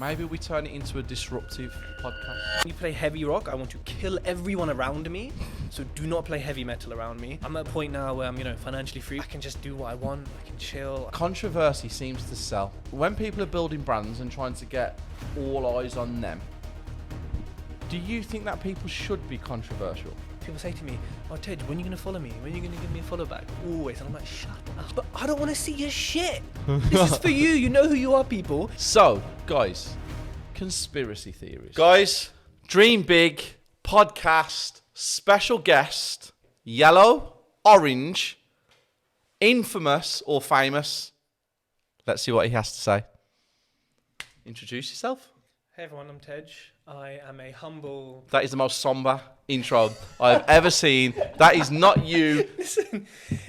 Maybe we turn it into a disruptive podcast. When you play heavy rock, I want to kill everyone around me. So do not play heavy metal around me. I'm at a point now where I'm, financially free. I can just do what I want. I can chill. Controversy seems to sell. When people are building brands and trying to get all eyes on them, do you think that people should be controversial? People say to me, "Oh, Tej, when are you going to follow me? When are you going to give me a follow back?" Always. And I'm like, shut up. But I don't want to see your shit. This is for you. You know who you are, people. So, guys, conspiracy theories. Guys, dream big, podcast, special guest, yellow, orange, infamous or famous. Let's see what he has to say. Introduce yourself. Hey everyone, I'm Tej. I am a humble... That is the most somber intro I've ever seen. That is not you. Listen,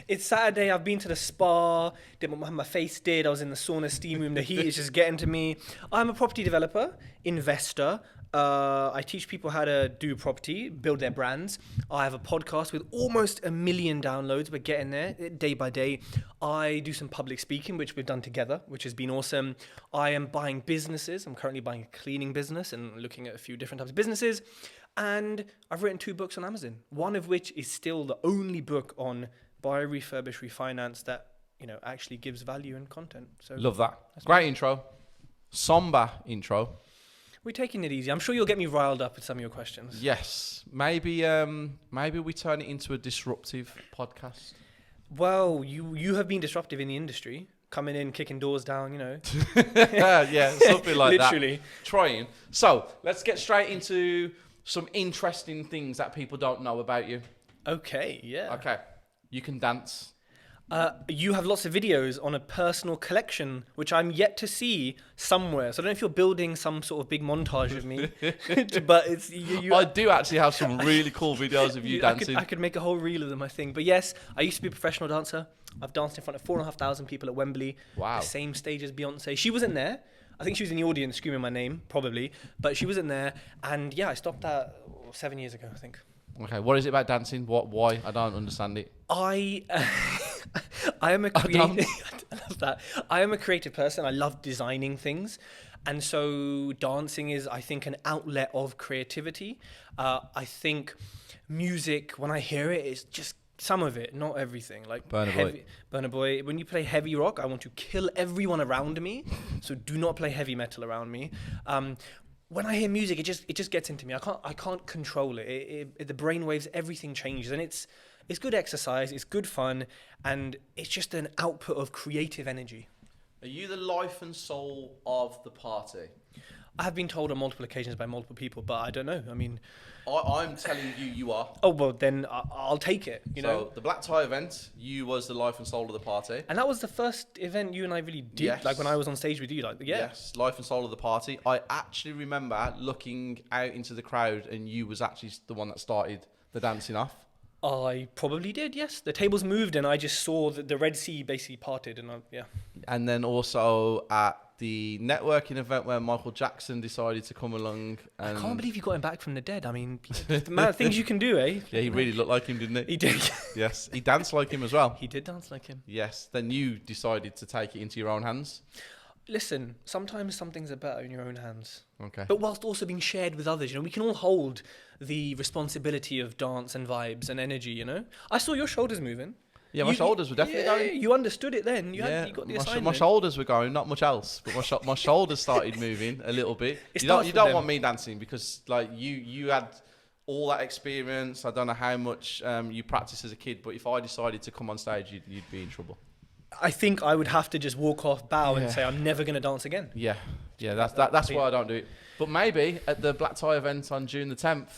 it's Saturday. I've been to the spa. Did my face did. I was in the sauna steam room. The heat is just getting to me. I'm a property developer, investor. I teach people how to do property, build their brands. I have a podcast with almost 1 million downloads. We're getting there day by day. I do some public speaking, which we've done together, which has been awesome. I am buying businesses. I'm currently buying a cleaning business and looking at a few different types of businesses. And I've written 2 books on Amazon, one of which is still the only book on buy, refurbish, refinance that, actually gives value and content. So love that. Great intro. Somber intro. We're taking it easy. I'm sure you'll get me riled up with some of your questions. Yes. Maybe we turn it into a disruptive podcast. Well, you have been disruptive in the industry. Coming in, kicking doors down, Yeah, something like Literally. that. Trying. So, let's get straight into some interesting things that people don't know about you. Okay, yeah. Okay. You can dance. You have lots of videos on a personal collection, which I'm yet to see somewhere. So I don't know if you're building some sort of big montage of me, but it's you. I do actually have some really cool videos of you dancing. I could make a whole reel of them, I think. But yes, I used to be a professional dancer. I've danced in front of 4,500 people at Wembley. Wow. The same stage as Beyonce. She wasn't there. I think she was in the audience screaming my name, probably. But she wasn't there. And yeah, I stopped that 7 years ago, I think. Okay, what is it about dancing? Why? I don't understand it. I am a creative. I love that. I am a creative person. I love designing things, and so dancing is, I think, an outlet of creativity. I think music, when I hear it, is just some of it, not everything. Like Burna Boy. When you play heavy rock, I want to kill everyone around me. So do not play heavy metal around me. When I hear music, it just gets into me. I can't control it. The brain waves, everything changes, and it's good exercise, it's good fun, and it's just an output of creative energy. Are you the life and soul of the party? I have been told on multiple occasions by multiple people, but I don't know. I mean, I'm telling you are. Oh, well, then I'll take it, So, the black tie event, you was the life and soul of the party. And that was the first event you and I really did, yes. Like when I was on stage with you, Yes, life and soul of the party. I actually remember looking out into the crowd and you was actually the one that started the dancing off. I probably did, yes. The tables moved and I just saw the Red Sea basically parted yeah. And then also at the networking event where Michael Jackson decided to come along. And I can't believe you got him back from the dead. I mean, the amount of things you can do, eh? Yeah, he really looked like him, didn't he? He did. Yes, he danced like him as well. He did dance like him. Yes, then you decided to take it into your own hands. Listen, sometimes some things are better in your own hands. Okay. But whilst also being shared with others, we can all hold the responsibility of dance and vibes and energy, I saw your shoulders moving. Yeah, my shoulders were definitely going. You understood it then. You got the assignment. My shoulders were going, not much else. But my shoulders started moving a little bit. You don't want me dancing because you had all that experience. I don't know how much you practiced as a kid, but if I decided to come on stage, you'd be in trouble. I think I would have to just walk off, bow, and say I'm never going to dance again. Yeah, that's why I don't do it. But maybe at the black tie event on June the 10th,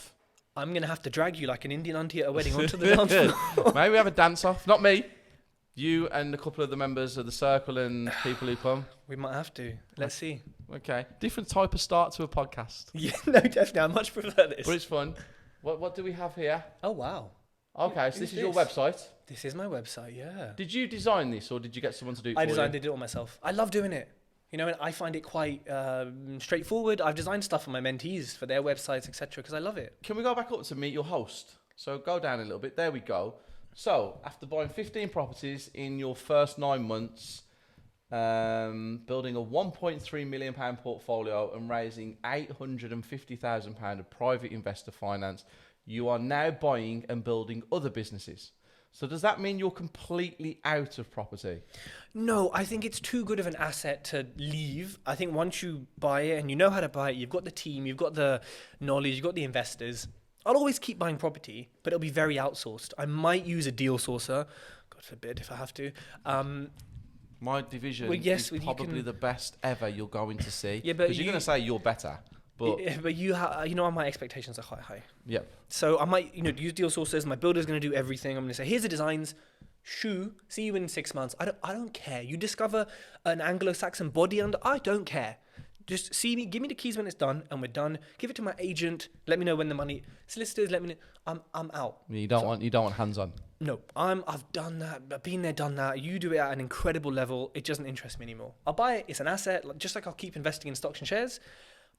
I'm going to have to drag you like an Indian auntie at a wedding onto the dance floor. Maybe we have a dance off. Not me. You and a couple of the members of the circle and people who come. We might have to. Let's see. Okay. Different type of start to a podcast. Yeah, no, definitely. I much prefer this. But it's fun. What do we have here? Oh, wow. Okay, so this is your website. This is my website, yeah. Did you design this or did you get someone to do it for you? I designed it all myself. I love doing it. And I find it quite straightforward. I've designed stuff for my mentees, for their websites, etc., because I love it. Can we go back up to meet your host? So go down a little bit. There we go. So, after buying 15 properties in your first 9 months, building a £1.3 million portfolio and raising £850,000 of private investor finance. You are now buying and building other businesses. So does that mean you're completely out of property? No, I think it's too good of an asset to leave. I think once you buy it and you know how to buy it, you've got the team, you've got the knowledge, you've got the investors. I'll always keep buying property, but it'll be very outsourced. I might use a deal sourcer, God forbid if I have to. My division is probably the best ever you're going to see. Yeah, because you're going to say you're better. But you know, my expectations are quite high. Yeah. So I might, use deal sources. My builder's going to do everything. I'm going to say, here's the designs. See you in 6 months. I don't care. You discover an Anglo-Saxon body under. I don't care. Just see me. Give me the keys when it's done, and we're done. Give it to my agent. Let me know when the money. Solicitors, let me know. I'm out. You don't want hands on. No, I've done that. I've been there, done that. You do it at an incredible level. It doesn't interest me anymore. I'll buy it. It's an asset. Just like I'll keep investing in stocks and shares.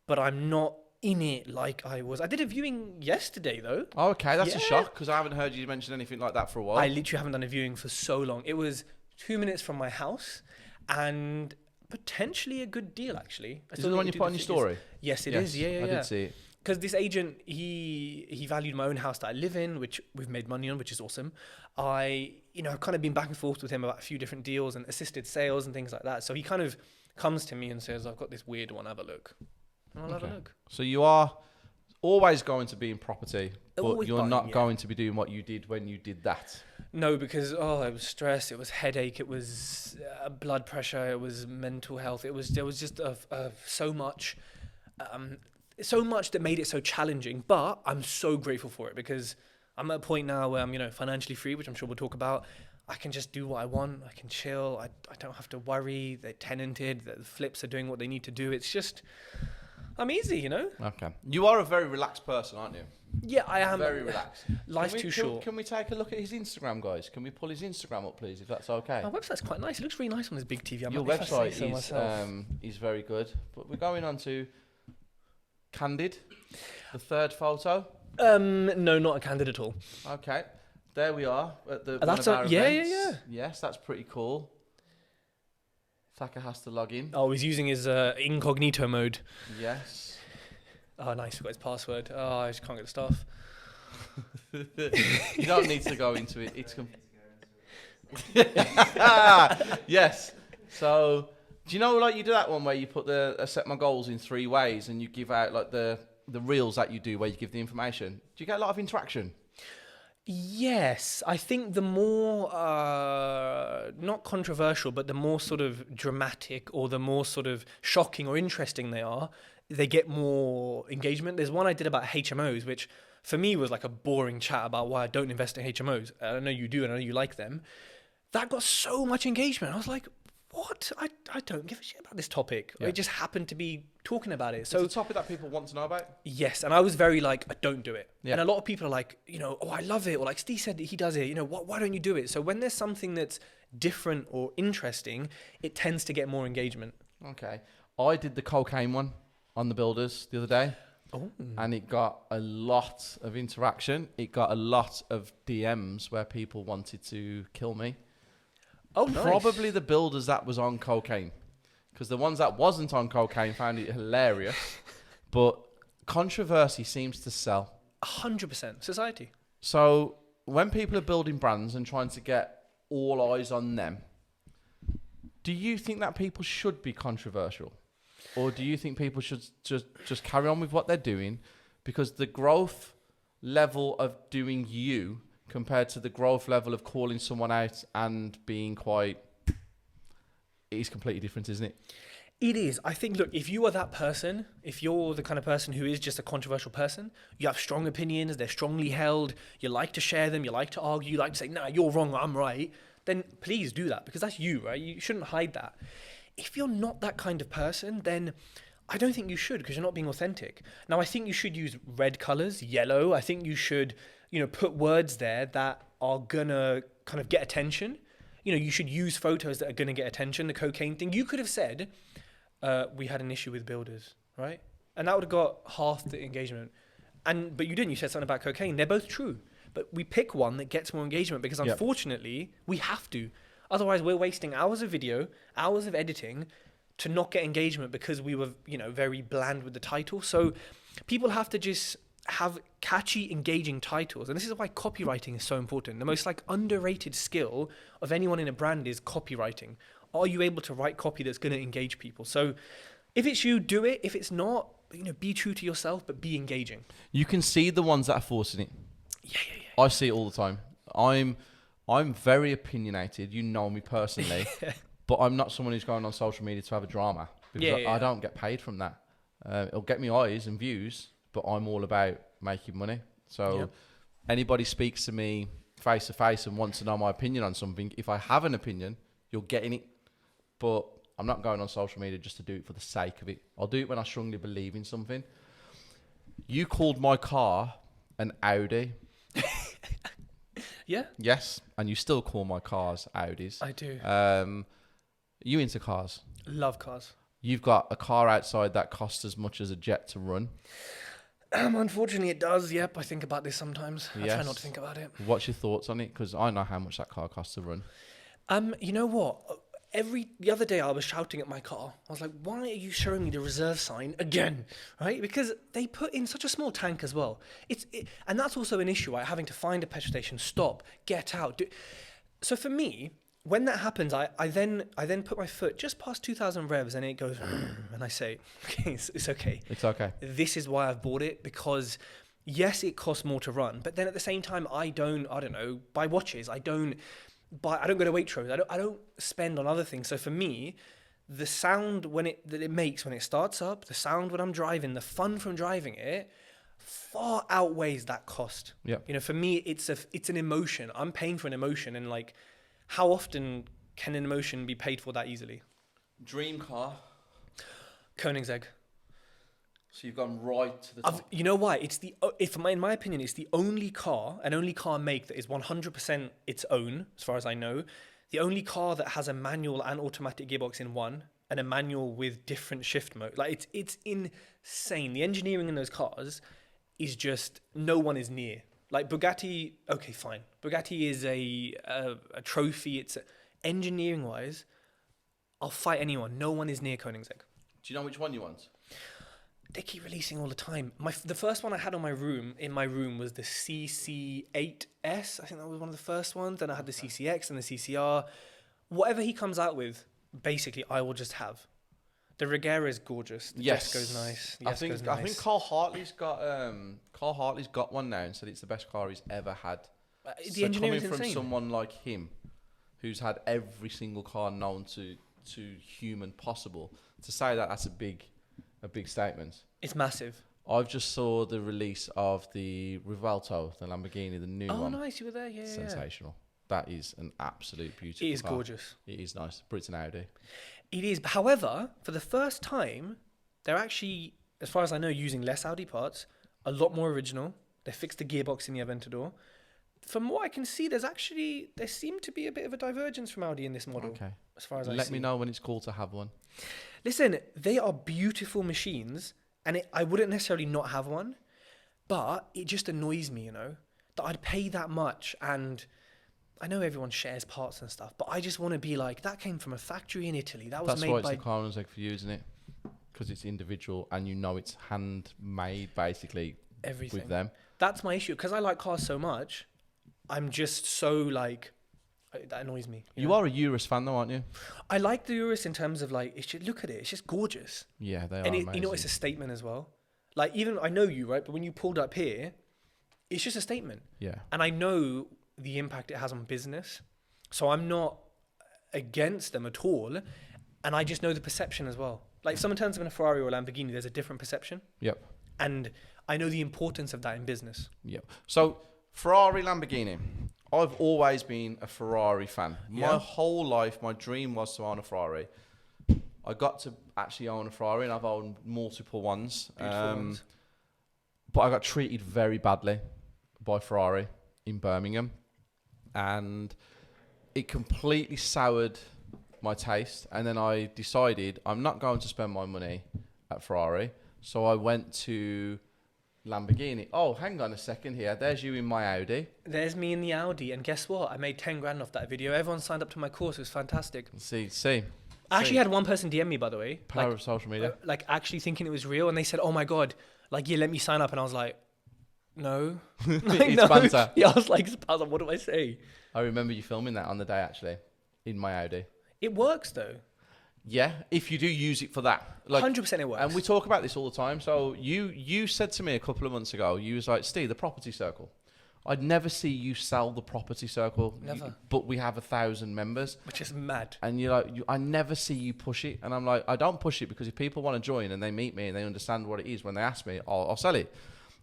But I'm not in it like I was. I did a viewing yesterday, though. Oh, okay. That's a shock, because I haven't heard you mention anything like that for a while. I literally haven't done a viewing for so long. It was 2 minutes from my house and potentially a good deal, actually. Is it the one you put on your story? Yes, it is. Yeah. I did see it. Because this agent, he valued my own house that I live in, which we've made money on, which is awesome. I've kind of been back and forth with him about a few different deals and assisted sales and things like that. So he kind of comes to me and says, I've got this weird one, have a look. I'll have a look. So you are always going to be in property, but you're not going to be doing what you did when you did that. No, because it was stress, it was headache, it was blood pressure, it was mental health. There was just so much that made it so challenging. But I'm so grateful for it, because I'm at a point now where I'm financially free, which I'm sure we'll talk about. I can just do what I want. I can chill. I don't have to worry. They're tenanted. The flips are doing what they need to do. It's just, I'm easy, Okay. You are a very relaxed person, aren't you? Yeah, I am. Very relaxed. Life's too short. Can we take a look at his Instagram, guys? Can we pull his Instagram up, please, if that's okay? Our website's quite nice. It looks really nice on this big TV. Your website is very good. But we're going on to Candid, the third photo. No, not a Candid at all. Okay. There we are at the yeah. Yes, that's pretty cool. Thaka has to log in. Oh, he's using his incognito mode. Yes. Oh, nice. We've got his password. Oh, I just can't get the stuff. You don't need to go into it. It's yes. So, do you know, you do that one where you put set my goals in 3 ways, and you give out the reels that you do where you give the information? Do you get a lot of interaction? Yes, I think the more, not controversial, but the more sort of dramatic or the more sort of shocking or interesting they get more engagement. There's one I did about HMOs, which for me was like a boring chat about why I don't invest in HMOs. I know you do, and I know you like them. That got so much engagement. I was like, what? I don't give a shit about this topic. Yeah. I just happened to be talking about it. So it's a topic that people want to know about? Yes, and I was very I don't do it. Yeah. And a lot of people are like, oh, I love it. Or like Steve said, he does it. Why don't you do it? So when there's something that's different or interesting, it tends to get more engagement. Okay. I did the cocaine one on the builders the other day. Oh. And it got a lot of interaction. It got a lot of DMs where people wanted to kill me. Oh, nice. Probably the builders that was on cocaine, because the ones that wasn't on cocaine found it hilarious. But controversy seems to sell. 100% society. So when people are building brands and trying to get all eyes on them, do you think that people should be controversial, or do you think people should just carry on with what they're doing, because the growth level of doing you compared to the growth level of calling someone out and being quite, it is completely different, isn't it? It is. I think, look, if you are that person, if you're the kind of person who is just a controversial person, you have strong opinions, they're strongly held, you like to share them, you like to argue, you like to say, nah, you're wrong, I'm right, then please do that, because that's you, right? You shouldn't hide that. If you're not that kind of person, then I don't think you should, because you're not being authentic. Now, I think you should use red colors, yellow. I think you should put words there that are gonna kind of get attention. You should use photos that are gonna get attention. The cocaine thing, you could have said, we had an issue with builders, right? And that would have got half the engagement. But you didn't. You said something about cocaine. They're both true. But we pick one that gets more engagement because unfortunately we have to. Otherwise, we're wasting hours of video, hours of editing to not get engagement because we were, very bland with the title. So people have to just have catchy, engaging titles. And this is why copywriting is so important. The most underrated skill of anyone in a brand is copywriting. Are you able to write copy that's going to engage people? So if it's you, do it. If it's not, be true to yourself, but be engaging. You can see the ones that are forcing it. Yeah. I see it all the time. I'm very opinionated. You know me personally. But I'm not someone who's going on social media to have a drama. Because I don't get paid from that. It'll get me eyes and views, but I'm all about making money. So anybody speaks to me face to face and wants to know my opinion on something, if I have an opinion, you're getting it. But I'm not going on social media just to do it for the sake of it. I'll do it when I strongly believe in something. You called my car an Audi. Yeah. Yes, and you still call my cars Audis. I do. You into cars? Love cars. You've got a car outside that costs as much as a jet to run. Unfortunately, it does. Yep, I think about this sometimes. I try not to think about it. What's your thoughts on it? Because I know how much that car costs to run. You know what? The other day I was shouting at my car. I was like, why are you showing me the reserve sign again? Right? Because they put in such a small tank as well. And that's also an issue, right? Having to find a petrol station, stop, get out. So for me, when that happens, I then put my foot just past 2,000 revs and it goes, and I say, okay, it's okay. It's okay. This is why I've bought it, because yes, it costs more to run, but then at the same time, I don't buy watches. I don't go to Waitrose. I don't spend on other things. So for me, the sound that it makes when it starts up, the sound when I'm driving, the fun from driving it, far outweighs that cost. Yeah. For me, it's an emotion. I'm paying for an emotion, and how often can an emotion be paid for that easily? Dream car. Koenigsegg. So you've gone right to the top. You know why? In my opinion, it's the only car make that is 100% its own, as far as I know. The only car that has a manual and automatic gearbox in one, and a manual with different shift mode. It's insane. The engineering in those cars is just, no one is near. Bugatti, okay, fine. Bugatti is a trophy. It's engineering wise, I'll fight anyone. No one is near Koenigsegg. Do you know which one you want? They keep releasing all the time. The first one I had in my room was the CC8S. I think that was one of the first ones. Then I had the CCX and the CCR. Whatever he comes out with, basically, I will just have. The Regera is gorgeous. The Jess goes nice. I think Carl Hartley's got one now and said it's the best car he's ever had. The engineering is coming from insane. someone like him, who's had every single car known to human possible, to say that's a big statement. It's massive. I've just saw the release of the Rivalto, the Lamborghini, the new one. Oh, nice. You were there. Yeah. Sensational. That is an absolute beautiful It is car. gorgeous. It is nice, but it's an Audi. It is. However, for the first time, they're actually, as far as I know, using less Audi parts, a lot more original. They fixed the gearbox in the Aventador. From what I can see, there seemed to be a bit of a divergence from Audi in this model. Okay. As far as I see. Let me know when it's cool to have one. Listen, they are beautiful machines, and I wouldn't necessarily not have one, but it just annoys me, that I'd pay that much, and I know everyone shares parts and stuff, but I just want to be like, that came from a factory in Italy. That's made why by... it's a Koenigsegg for you, isn't it? Because it's individual, and it's handmade, basically, everything with them. That's my issue, because I like cars so much. I'm just so that annoys me. You are a Urus fan, though, aren't you? I like the Urus in terms of look at it. It's just gorgeous. Yeah, they are and amazing. it's a statement as well. Even I know you, right? But when you pulled up here, it's just a statement. Yeah. And I know the impact it has on business, so I'm not against them at all. And I just know the perception as well. If someone turns up in a Ferrari or a Lamborghini, there's a different perception. Yep. And I know the importance of that in business. Yep. So Ferrari, Lamborghini. I've always been a Ferrari fan. Yeah. My whole life, my dream was to own a Ferrari. I got to actually own a Ferrari, and I've owned multiple ones. Ones. But I got treated very badly by Ferrari in Birmingham, and it completely soured my taste. And then I decided I'm not going to spend my money at Ferrari, so I went to Lamborghini. Oh, hang on a second here. There's you in my Audi. There's me in the Audi, and guess what? I made 10 grand off that video. Everyone signed up to my course. It was fantastic. See. I actually had one person DM me, by the way. Power of social media. Like actually thinking it was real, and they said, "Oh my god, like yeah, let me sign up." And I was like, "No, like, It's banter. Yeah, I was like, "What do I say?" I remember you filming that on the day actually, in my Audi. It works though. Yeah, if you do use it for that. Like 100% it works. And we talk about this all the time. So you said to me a couple of months ago, you was like, Steve, the property circle. I'd never see you sell the property circle. Never. But we have 1,000 members. Which is mad. And you're like, I never see you push it. And I'm like, I don't push it because if people want to join and they meet me and they understand what it is, when they ask me, I'll sell it.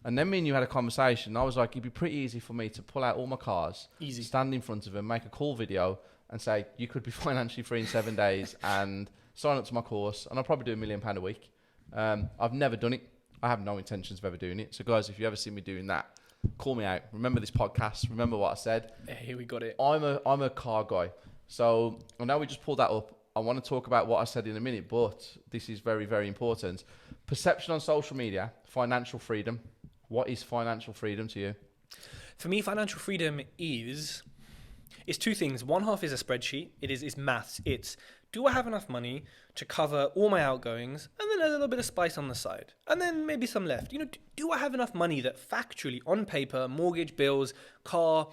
And then me and you had a conversation. And I was like, it'd be pretty easy for me to pull out all my cars, Easy. stand in front of them, make a cool video and say, you could be financially free in 7 days and sign up to my course. And I'll probably do £1 million a week. I've never done it. I have no intentions of ever doing it. So guys, if you ever see me doing that, call me out. Remember this podcast. Remember what I said. Hey, we got it. I'm a car guy. So I know we just pulled that up. I want to talk about what I said in a minute, but this is very, very important. Perception on social media, financial freedom. What is financial freedom to you? For me, financial freedom is two things. One half is a spreadsheet. It's maths. It's, do I have enough money to cover all my outgoings and then a little bit of spice on the side and then maybe some left? You know, do I have enough money that factually on paper, mortgage, bills, car,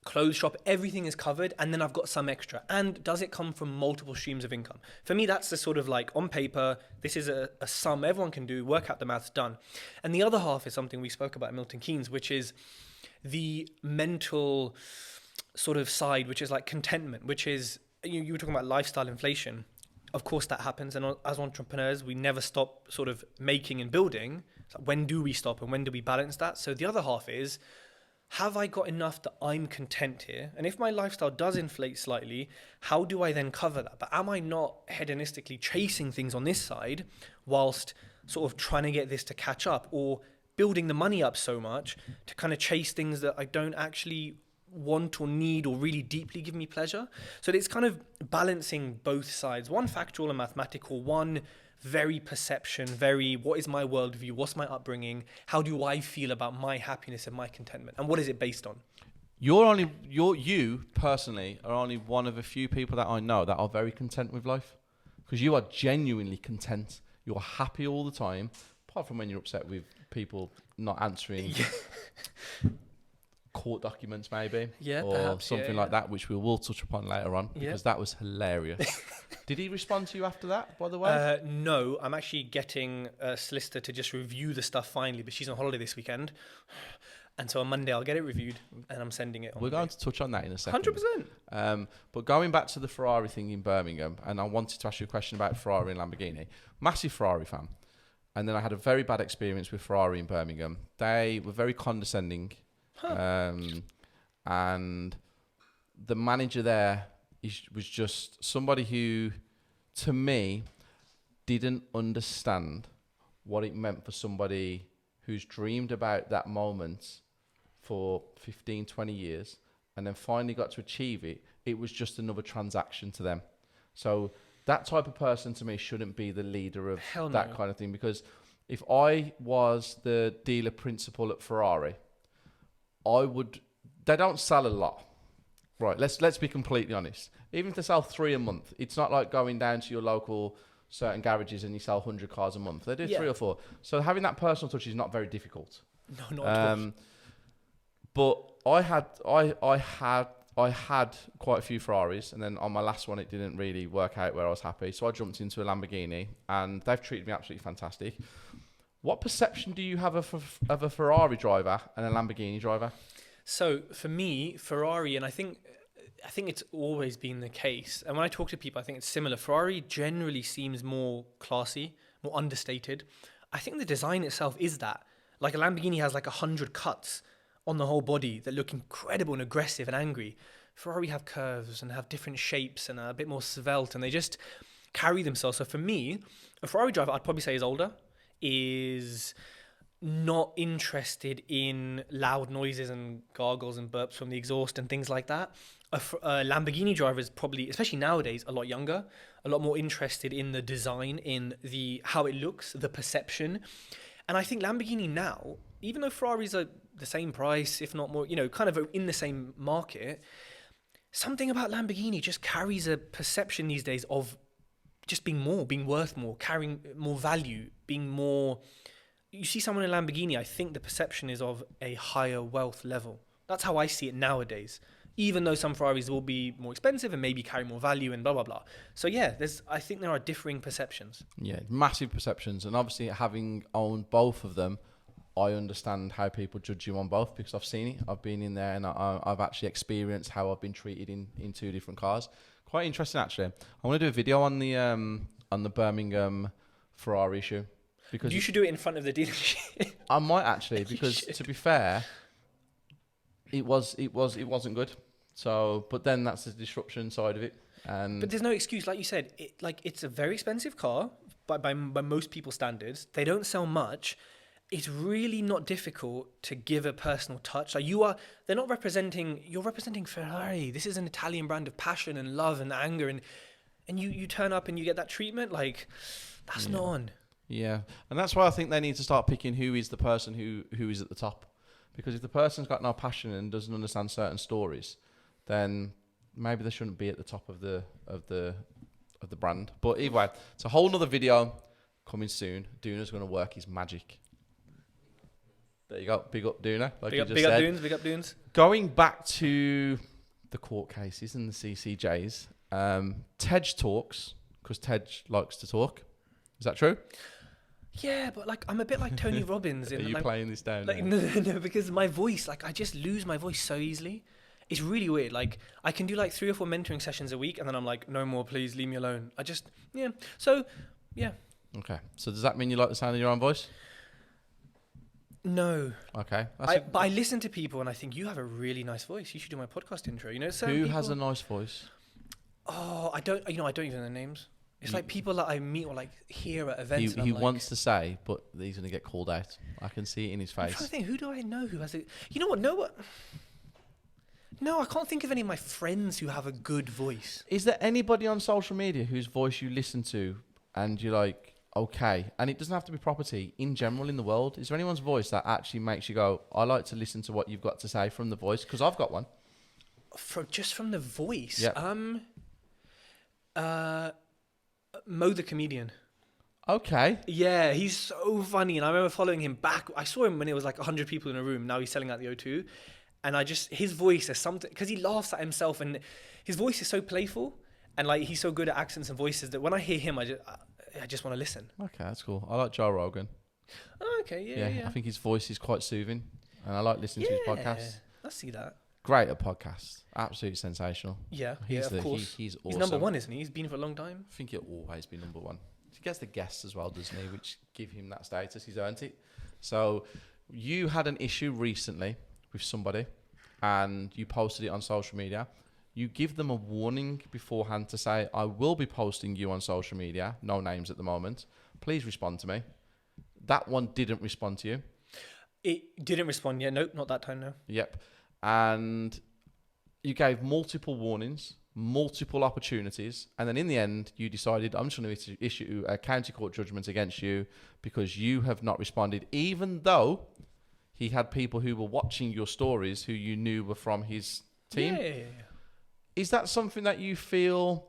clothes shop, everything is covered and then I've got some extra? And does it come from multiple streams of income? For me, that's the sort of like on paper, this is a sum everyone can do, work out the maths, done. And the other half is something we spoke about in Milton Keynes, which is the mental sort of side, which is like contentment, which is, you were talking about lifestyle inflation. Of course that happens. And as entrepreneurs, we never stop sort of making and building. So when do we stop and when do we balance that? So the other half is, have I got enough that I'm content here? And if my lifestyle does inflate slightly, how do I then cover that? But am I not hedonistically chasing things on this side whilst sort of trying to get this to catch up, or building the money up so much to kind of chase things that I don't actually want or need or really deeply give me pleasure? So it's kind of balancing both sides, one factual and mathematical, one very perception, very what is my worldview, what's my upbringing, how do I feel about my happiness and my contentment, and what is it based on? You personally are only one of a few people that I know that are very content with life, because you are genuinely content. You're happy all the time, apart from when you're upset with people not answering court documents maybe, or perhaps, something like that, which we will touch upon later on, because that was hilarious. Did he respond to you after that, by the way? No, I'm actually getting a solicitor to just review the stuff finally, but she's on holiday this weekend, and so on Monday I'll get it reviewed and I'm sending it on. We're going to touch on that in a second. 100%. But going back to the Ferrari thing in Birmingham, and I wanted to ask you a question about Ferrari and Lamborghini. Massive Ferrari fan. And then I had a very bad experience with Ferrari in Birmingham. They were very condescending. And the manager there was just somebody who, to me, didn't understand what it meant for somebody who's dreamed about that moment for 15, 20 years and then finally got to achieve it. It was just another transaction to them. So that type of person to me shouldn't be the leader of that kind of thing, because if I was the dealer principal at Ferrari, they don't sell a lot. Right, let's be completely honest. Even if they sell 3 a month, it's not like going down to your local certain garages and you sell 100 cars a month. They do 3 or 4. So having that personal touch is not very difficult. No, not at all. But I had quite a few Ferraris, and then on my last one it didn't really work out where I was happy. So I jumped into a Lamborghini, and they've treated me absolutely fantastic. What perception do you have of a Ferrari driver and a Lamborghini driver? So for me, Ferrari, and I think it's always been the case, and when I talk to people, I think it's similar. Ferrari generally seems more classy, more understated. I think the design itself is that. Like a Lamborghini has like 100 cuts on the whole body that look incredible and aggressive and angry. Ferrari have curves and have different shapes and are a bit more svelte, and they just carry themselves. So for me, a Ferrari driver I'd probably say is older, is not interested in loud noises and gargles and burps from the exhaust and things like that. A Lamborghini driver is probably, especially nowadays, a lot younger, a lot more interested in the design, in the how it looks, the perception. And I think Lamborghini now, even though Ferraris are the same price, if not more, kind of in the same market, something about Lamborghini just carries a perception these days of just being worth more, carrying more value, being more. You see someone in Lamborghini, I think the perception is of a higher wealth level. That's how I see it nowadays. Even though some Ferraris will be more expensive and maybe carry more value and blah, blah, blah. So yeah, I think there are differing perceptions. Yeah, massive perceptions. And obviously having owned both of them, I understand how people judge you on both because I've seen it. I've been in there and I've actually experienced how I've been treated in two different cars. Quite interesting, actually. I want to do a video on the Birmingham Ferrari issue. Because you should do it in front of the dealership. I might actually, because to be fair, it wasn't good. So, but then that's the disruption side of it. But there's no excuse, like you said. It's a very expensive car by most people's standards. They don't sell much. It's really not difficult to give a personal touch. Like you're representing Ferrari. This is an Italian brand of passion and love and anger, and you turn up and you get that treatment. Like that's not on. Yeah, and that's why I think they need to start picking who is the person who is at the top, because if the person's got no passion and doesn't understand certain stories, then maybe they shouldn't be at the top of the brand. But either way, it's a whole nother video coming soon. Duna's going to work his magic. There you go, big up Duna. Big up Dunes. Going back to the court cases and the CCJs, Tej Talks, because Tej likes to talk. Is that true? Yeah, but I'm a bit like Tony Robbins. Are you playing this down? No, because my voice, I just lose my voice so easily. It's really weird. I can do 3 or 4 mentoring sessions a week, and then I'm like, no more, please leave me alone. So, yeah. Okay. So does that mean you like the sound of your own voice? No. Okay. But I listen to people and I think you have a really nice voice. You should do my podcast intro. Who has a nice voice? Oh, I don't even know their names. It's like people that I meet or hear at events. He wants to say, but he's going to get called out. I can see it in his face. I'm trying to think, who do I know who has a... You know what? No, I can't think of any of my friends who have a good voice. Is there anybody on social media whose voice you listen to and you're like, okay, and it doesn't have to be property, in general in the world, is there anyone's voice that actually makes you go, I like to listen to what you've got to say from the voice? Because I've got one. From the voice? Yeah. Mo the comedian. Okay. Yeah, he's so funny. And I remember following him back. I saw him when it was 100 people in a room. Now he's selling out the O2. And his voice is something, because he laughs at himself and his voice is so playful. And he's so good at accents and voices that when I hear him, I just want to listen. Okay, that's cool. I like Joe Rogan. Oh, okay, yeah. I think his voice is quite soothing. And I like listening to his podcast. I see that. Great at podcasts. Absolutely sensational. Yeah, of course. He's awesome. He's number one, isn't he? He's been for a long time. I think he'll always be number one. He gets the guests as well, doesn't he? Which give him that status. He's earned it. So you had an issue recently with somebody and you posted it on social media. You give them a warning beforehand to say, I will be posting you on social media. No names at the moment. Please respond to me. That one didn't respond to you. It didn't respond yet. Nope, not that time, no. Yep. And you gave multiple warnings, multiple opportunities, and then in the end, you decided, I'm just going to issue a county court judgment against you because you have not responded, even though he had people who were watching your stories who you knew were from his team. Yeah. Is that something that you feel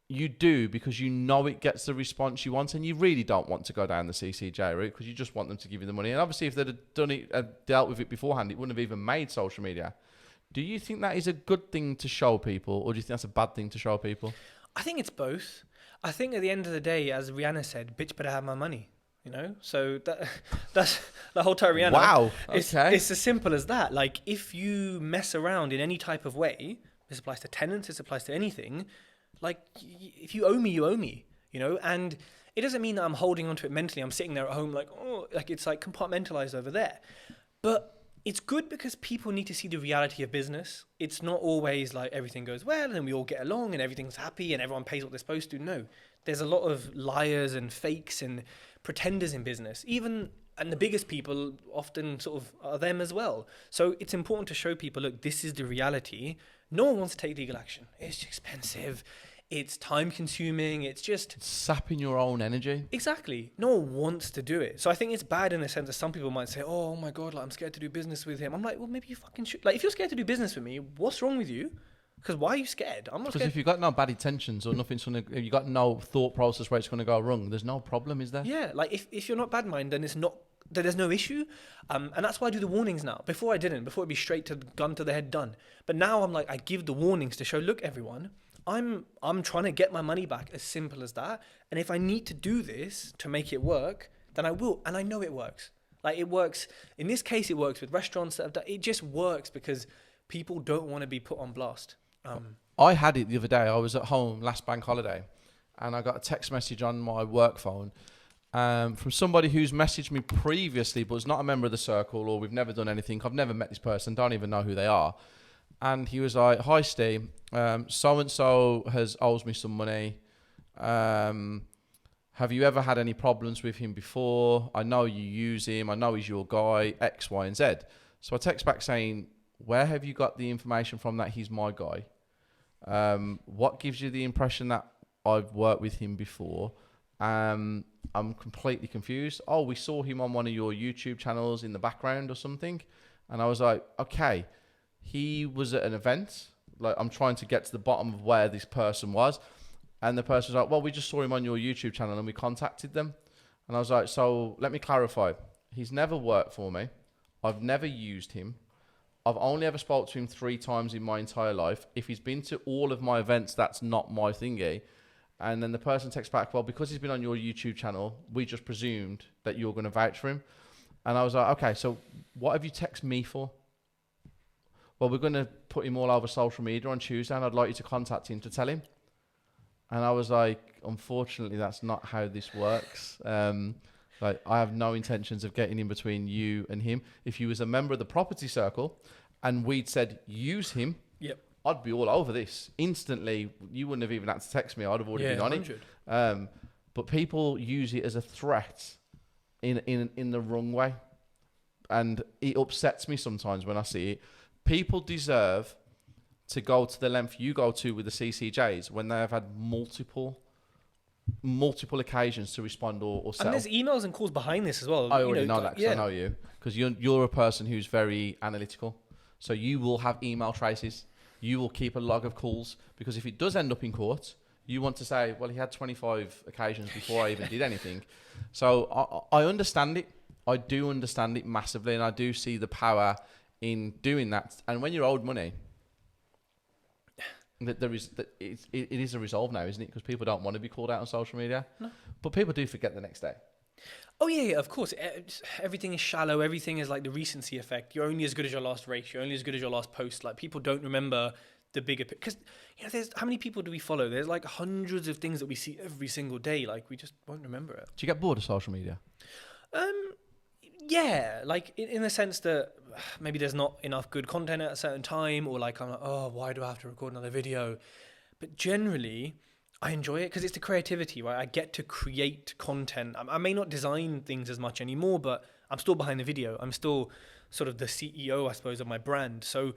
you do because you know it gets the response you want and you really don't want to go down the CCJ route because you just want them to give you the money? And obviously, if they'd have done it, dealt with it beforehand, it wouldn't have even made social media. Do you think that is a good thing to show people, or do you think that's a bad thing to show people? I think it's both. I think at the end of the day, as Rihanna said, bitch better have my money. So that's the whole time Rihanna. Wow. Okay. It's as simple as that. If you mess around in any type of way, this applies to tenants, this applies to anything. If you owe me, you owe me. And it doesn't mean that I'm holding onto it mentally. I'm sitting there at home it's compartmentalized over there. But it's good because people need to see the reality of business. It's not always everything goes well and we all get along and everything's happy and everyone pays what they're supposed to. No, there's a lot of liars and fakes and pretenders in business. And the biggest people often sort of are them as well. So it's important to show people, look, this is the reality. No one wants to take legal action. It's expensive. It's time consuming. It's just sapping your own energy. exactly. No one wants to do it. So I think it's bad in the sense that some people might say, "Oh my god, like I'm scared to do business with him." I'm like, well, maybe you fucking should. Like, if you're scared to do business with me, what's wrong with you? Because why are you scared? I'm not Because scared. if you've got no bad intentions or nothing's gonna, if you got no thought process where it's gonna go wrong, there's no problem, is there? Yeah, like if you're not bad mind, then it's not. Then there's no issue, and that's why I do the warnings now. Before I didn't. Before it'd be straight to the gun to the head, done. But now I'm like, I give the warnings to show. Look, everyone, I'm trying to get my money back. As simple as that. And if I need to do this to make it work, then I will. And I know it works. Like, it works. In this case, it works with restaurants that have done. It just works because people don't want to be put on blast. I had it the other day. I was at home last bank holiday, and I got a text message on my work phone from somebody who's messaged me previously, but was not a member of the circle, or we've never done anything. I've never met this person, don't even know who they are. And he was like, "Hi, Steve. So and so owes me some money. Have you ever had any problems with him before? I know you use him. I know he's your guy. X, Y, and Z." So I text back saying, "Where have you got the information from that he's my guy? What gives you the impression that I've worked with him before? I'm completely confused. Oh, we saw him on one of your YouTube channels in the background or something." And I was like, okay, he was at an event. Like, I'm trying to get to the bottom of where this person was. And the person was like, "Well, we just saw him on your YouTube channel and we contacted them." And I was like, "So let me clarify. He's never worked for me. I've never used him. I've only ever spoke to him 3 times in my entire life. If he's been to all of my events, that's not my thingy." And then the person texts back, "Well, because he's been on your YouTube channel, we just presumed that you're going to vouch for him." And I was like, "Okay, so what have you texted me for?" "Well, we're going to put him all over social media on Tuesday, and I'd like you to contact him to tell him." And I was like, "Unfortunately, that's not how this works. Like, I have no intentions of getting in between you and him. If you was a member of the property circle and we'd said use him, Yep. I'd be all over this instantly. You wouldn't have even had to text me. I'd have already been on 100. it." But people use it as a threat in the wrong way, and it upsets me sometimes when I see it. People deserve to go to the length you go to with the CCJs when they have had multiple occasions to respond or settle. And there's emails and calls behind this as well. I already know that because I know you. Because you're a person who's very analytical. So you will have email traces. You will keep a log of calls. Because if it does end up in court, you want to say, "Well, he had 25 occasions before I even did anything." So I understand it. I do understand it massively. And I do see the power in doing that. And when you're owed money, it is a resolve now, isn't it? Because people don't want to be called out on social media. No. But people do forget the next day. Oh, yeah, of course. Everything is shallow. Everything is like the recency effect. You're only as good as your last race. You're only as good as your last post. Like, people don't remember the bigger picture. Because, there's how many people do we follow? There's like hundreds of things that we see every single day. Like, we just won't remember it. Do you get bored of social media? Yeah, like in the sense that maybe there's not enough good content at a certain time, or like I'm like, "Oh, why do I have to record another video?" But generally, I enjoy it because it's the creativity, right? I get to create content. I may not design things as much anymore, but I'm still behind the video. I'm still sort of the CEO, I suppose, of my brand. So,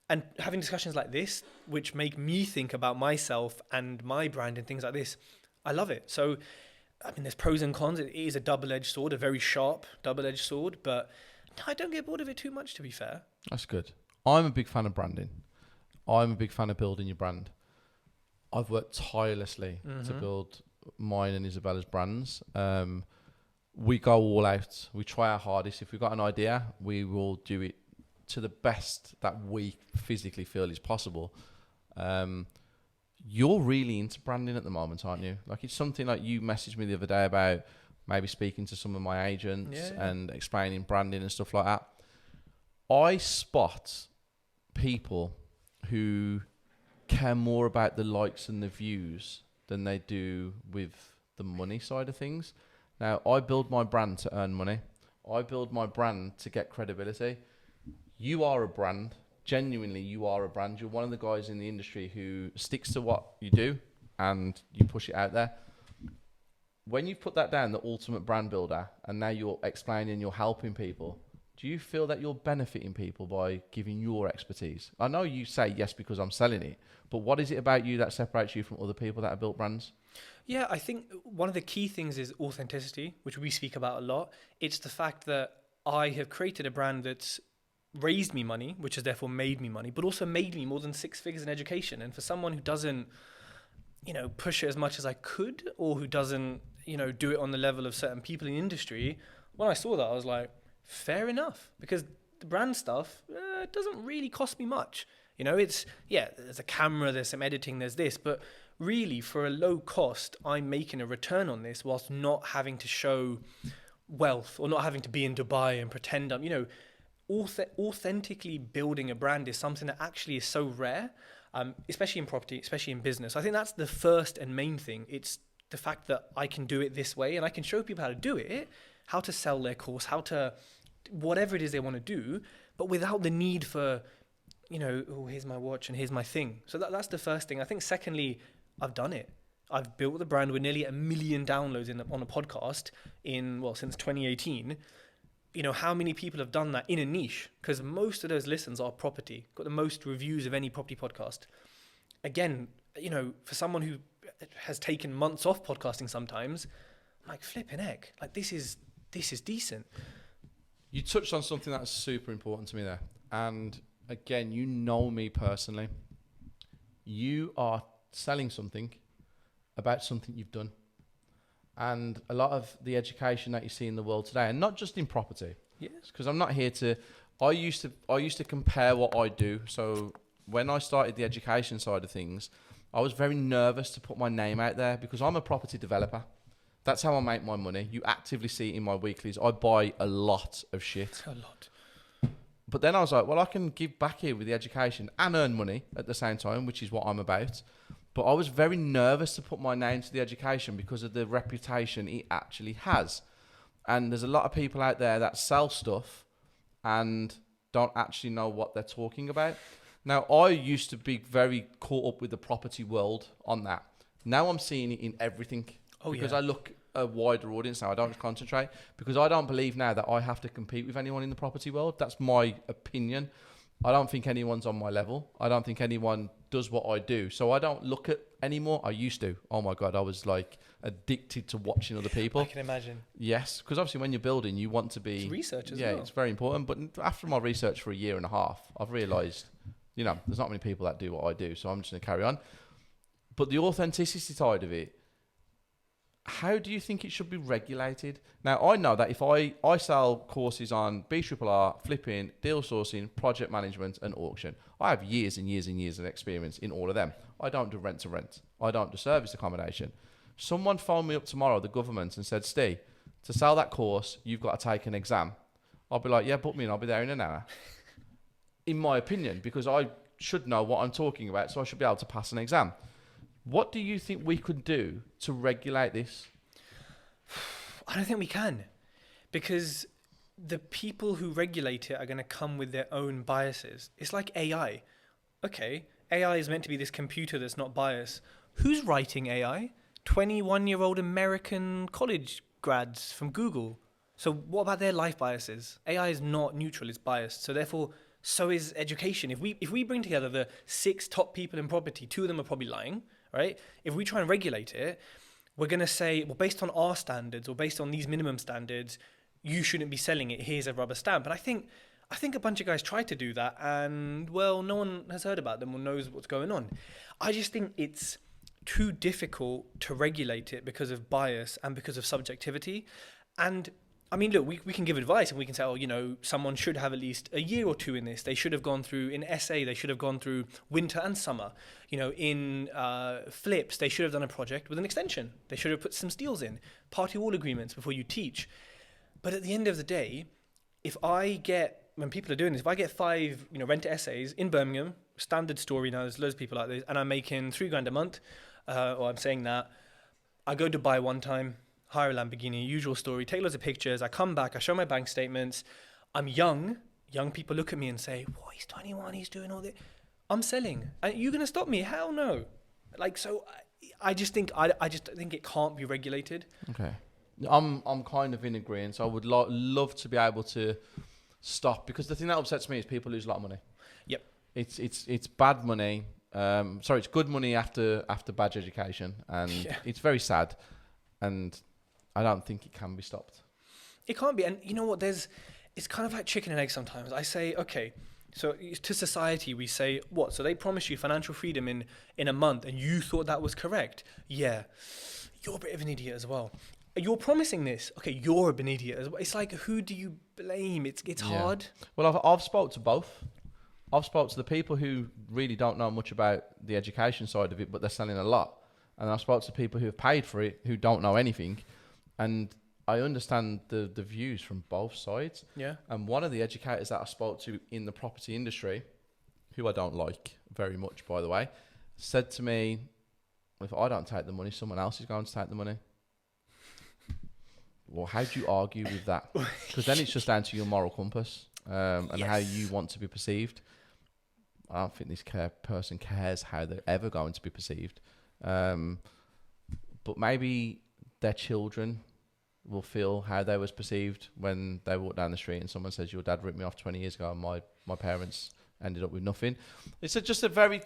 and having discussions like this, which make me think about myself and my brand and things like this, I love it. So, I mean, there's pros and cons. It is a double-edged sword, a very sharp double-edged sword, but I don't get bored of it too much, to be fair. That's good. I'm a big fan of branding. I'm a big fan of building your brand. I've worked tirelessly to build mine and Isabella's brands. We go all out. We try our hardest. If we've got an idea, we will do it to the best that we physically feel is possible. You're really into branding at the moment, aren't you? Like, it's something like you messaged me the other day about maybe speaking to some of my agents and explaining branding and stuff like that. I spot people who care more about the likes and the views than they do with the money side of things. Now, I build my brand to earn money. I build my brand to get credibility. You are a brand. Genuinely, you are a brand. You're one of the guys in the industry who sticks to what you do and you push it out there. When you put that down, the ultimate brand builder, and now you're explaining, you're helping people, do you feel that you're benefiting people by giving your expertise? I know you say yes because I'm selling it, but what is it about you that separates you from other people that have built brands? Yeah, I think one of the key things is authenticity, which we speak about a lot. It's the fact that I have created a brand that's raised me money, which has therefore made me money, but also made me more than 6 figures in education. And for someone who doesn't, push it as much as I could, or who doesn't, do it on the level of certain people in the industry, when I saw that, I was like, fair enough, because the brand stuff doesn't really cost me much. It's, there's a camera, there's some editing, there's this, but really for a low cost, I'm making a return on this whilst not having to show wealth or not having to be in Dubai and pretend I'm, authentically building a brand is something that actually is so rare, especially in property, especially in business. I think that's the first and main thing. It's the fact that I can do it this way and I can show people how to do it, how to sell their course, how to, whatever it is they want to do, but without the need for, oh, here's my watch and here's my thing. So that's the first thing. I think secondly, I've done it. I've built the brand with nearly 1 million downloads on a podcast since 2018. How many people have done that in a niche? Because most of those listens are property. Got the most reviews of any property podcast. Again, for someone who has taken months off podcasting sometimes, I'm like, flipping heck, like this is decent. You touched on something that's super important to me there. And again, you know me personally. You are selling something about something you've done. And a lot of the education that you see in the world today, and not just in property, yes, because I'm not here to, I used to compare what I do. So when I started the education side of things, I was very nervous to put my name out there because I'm a property developer. That's how I make my money. You actively see it in my weeklies. I buy a lot of shit. A lot. But then I was like, well, I can give back here with the education and earn money at the same time, which is what I'm about. But I was very nervous to put my name to the education because of the reputation it actually has. And there's a lot of people out there that sell stuff and don't actually know what they're talking about. Now, I used to be very caught up with the property world on that. Now I'm seeing it in everything. Because I look a wider audience now. I don't concentrate because I don't believe now that I have to compete with anyone in the property world. That's my opinion. I don't think anyone's on my level. I don't think anyone does what I do. So I don't look at anymore. I used to. Oh my God, I was like addicted to watching other people. I can imagine. Yes, because obviously when you're building, you want to be... It's research as well. Yeah, it's very important. But after my research for 1.5 years, I've realised, there's not many people that do what I do. So I'm just going to carry on. But the authenticity side of it, how do you think it should be regulated? Now, I know that if I sell courses on BRRR, flipping, deal sourcing, project management and auction, I have years and years and years of experience in all of them. I don't do rent to rent. I don't do service accommodation. Someone phoned me up tomorrow, the government, and said, Steve, to sell that course, you've got to take an exam. I'll be like, yeah, book me in. I'll be there in an hour. In my opinion, because I should know what I'm talking about, so I should be able to pass an exam. What do you think we could do to regulate this? I don't think we can, because the people who regulate it are going to come with their own biases. It's like AI. Okay, AI is meant to be this computer that's not biased. Who's writing AI? 21-year-old American college grads from Google. So what about their life biases? AI is not neutral, it's biased. So therefore, so is education. If we bring together the 6 top people in property, 2 of them are probably lying, right? If we try and regulate it, we're going to say, well, based on our standards or based on these minimum standards, you shouldn't be selling it. Here's a rubber stamp. And I think a bunch of guys tried to do that and, well, no one has heard about them or knows what's going on. I just think it's too difficult to regulate it because of bias and because of subjectivity. And I mean, look, we can give advice and we can say, oh, someone should have at least a year or 2 in this. They should have gone through in SA. They should have gone through winter and summer. In flips, they should have done a project with an extension. They should have put some steals in, party wall agreements before you teach. But at the end of the day, when people are doing this, if I get 5, rent essays in Birmingham, standard story now, there's loads of people like this, and I'm making $3,000 a month, or I'm saying that, I go to Dubai one time, hire a Lamborghini, usual story, take loads of pictures, I come back, I show my bank statements, I'm young people look at me and say, "Boy, he's 21, he's doing all this." I'm selling. Are you going to stop me? Hell no. I just think it can't be regulated. Okay. I'm kind of in agreement. I would love to be able to stop, because the thing that upsets me is people lose a lot of money. Yep. It's bad money. It's good money after bad education, and it's very sad, and I don't think it can be stopped. It can't be. And you know what? It's kind of like chicken and egg sometimes. I say, okay, so to society we say, what? So they promised you financial freedom in a month, and you thought that was correct. Yeah, you're a bit of an idiot as well. You're promising this. Okay, you're a bit of an idiot as well. It's like, who do you blame? It's hard. Well, I've spoke to both. I've spoke to the people who really don't know much about the education side of it, but they're selling a lot. And I've spoke to people who have paid for it, who don't know anything. And I understand the views from both sides. Yeah. And one of the educators that I spoke to in the property industry, who I don't like very much, by the way, said to me, if I don't take the money, someone else is going to take the money. Well, how do you argue with that? Because then it's just down to your moral compass and how you want to be perceived. I don't think this person cares how they're ever going to be perceived. But maybe their children will feel how they was perceived when they walk down the street and someone says, your dad ripped me off 20 years ago and my parents ended up with nothing. It's just a very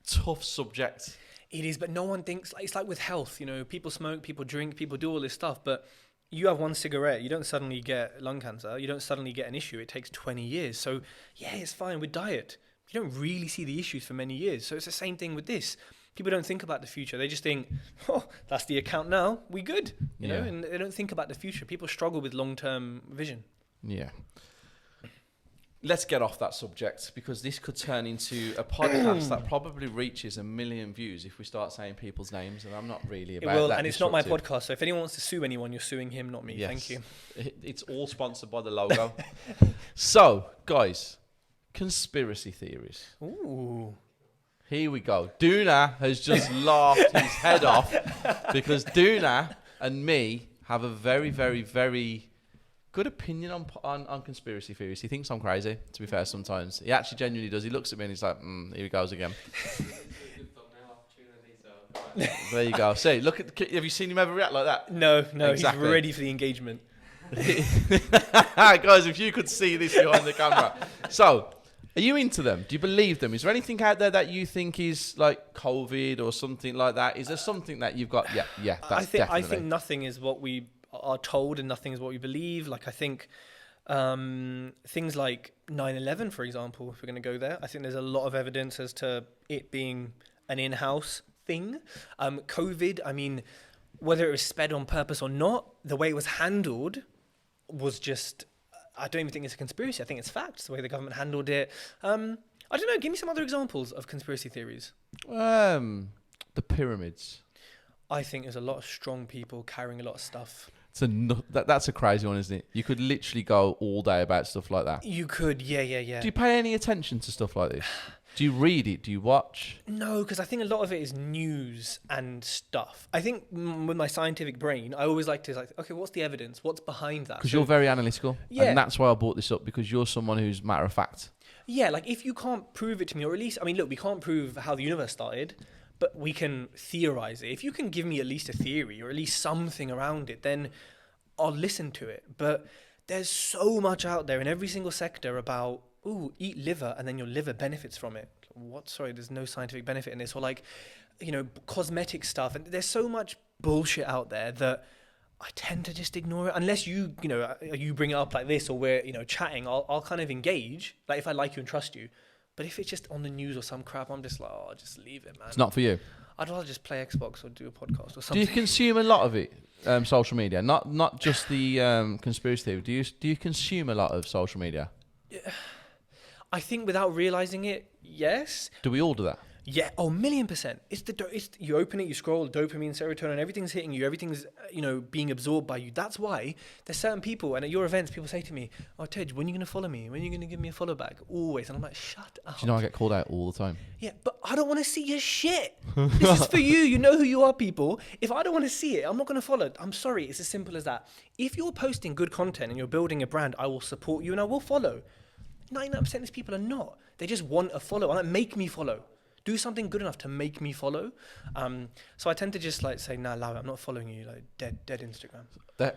tough subject. It is, but no one thinks, it's like with health, you know, people smoke, people drink, people do all this stuff, but you have one cigarette, you don't suddenly get lung cancer, you don't suddenly get an issue, it takes 20 years. So yeah, it's fine with diet. You don't really see the issues for many years. So it's the same thing with this. People don't think about the future. They just think, oh, that's the account now, we good, you know, and they don't think about the future. People struggle with long-term vision. Yeah. Let's get off that subject, because this could turn into a podcast that probably reaches 1 million views if we start saying people's names, and I'm not really about that. It will, and it's not my podcast, so if anyone wants to sue anyone, you're suing him, not me. Yes. Thank you. It's all sponsored by the logo. So, guys, conspiracy theories. Ooh. Here we go. Duna has just laughed his head off because Duna and me have a very, very, very good opinion on conspiracy theories. He thinks I'm crazy, to be fair, sometimes. He actually genuinely does. He looks at me and he's like, here he goes again. There you go. See, have you seen him ever react like that? No, exactly. He's ready for the engagement. Guys, if you could see this behind the camera. So, are you into them? Do you believe them? Is there anything out there that you think is like COVID or something like that? Is there something that you've got? Yeah, that's definitely. I think nothing is what we are told and nothing is what we believe. Like, I think things like 9/11, for example, if we're going to go there, I think there's a lot of evidence as to it being an in-house thing. COVID, I mean, whether it was sped on purpose or not, the way it was handled was just, I don't even think it's a conspiracy. I think it's facts, the way the government handled it. I don't know, give me some other examples of conspiracy theories. The pyramids. I think there's a lot of strong people carrying a lot of stuff. That's a crazy one, isn't it? You could literally go all day about stuff like that. You could, yeah. Do you pay any attention to stuff like this? Do you read it? Do you watch? No, because I think a lot of it is news and stuff. I think with my scientific brain, I always like to okay, what's the evidence? What's behind that? Because you're very analytical. Yeah. And that's why I brought this up, because you're someone who's matter of fact. Yeah, like if you can't prove it to me, or at least, I mean, look, we can't prove how the universe started, but we can theorize it. If you can give me at least a theory or at least something around it, then I'll listen to it. But there's so much out there in every single sector about, eat liver and then your liver benefits from it. What? Sorry, there's no scientific benefit in this. Or like, cosmetic stuff. And there's so much bullshit out there that I tend to just ignore it. Unless you bring it up like this, or we're, chatting, I'll kind of engage, like if I like you and trust you. But if it's just on the news or some crap, I'm just like, just leave it, man. It's not for you. I'd rather just play Xbox or do a podcast or something. Do you consume a lot of it, social media? Not just the conspiracy theory. Do you consume a lot of social media? Yeah. I think without realizing it, yes. Do we all do that? Yeah, 1,000,000%. It's you open it, you scroll, dopamine, serotonin, everything's hitting you, everything's being absorbed by you. That's why there's certain people, and at your events, people say to me, "Oh, Tej, when are you gonna follow me? When are you gonna give me a follow back?" Always, and I'm like, "Shut up." Do you know I get called out all the time? Yeah, but I don't want to see your shit. This is for you. You know who you are, people. If I don't want to see it, I'm not gonna follow. I'm sorry. It's as simple as that. If you're posting good content and you're building a brand, I will support you and I will follow. 99% of these people are not. They just want a follow. I'm like, make me follow. Do something good enough to make me follow. So I tend to just like say, nah, Larry, I'm not following you. Like dead Instagram.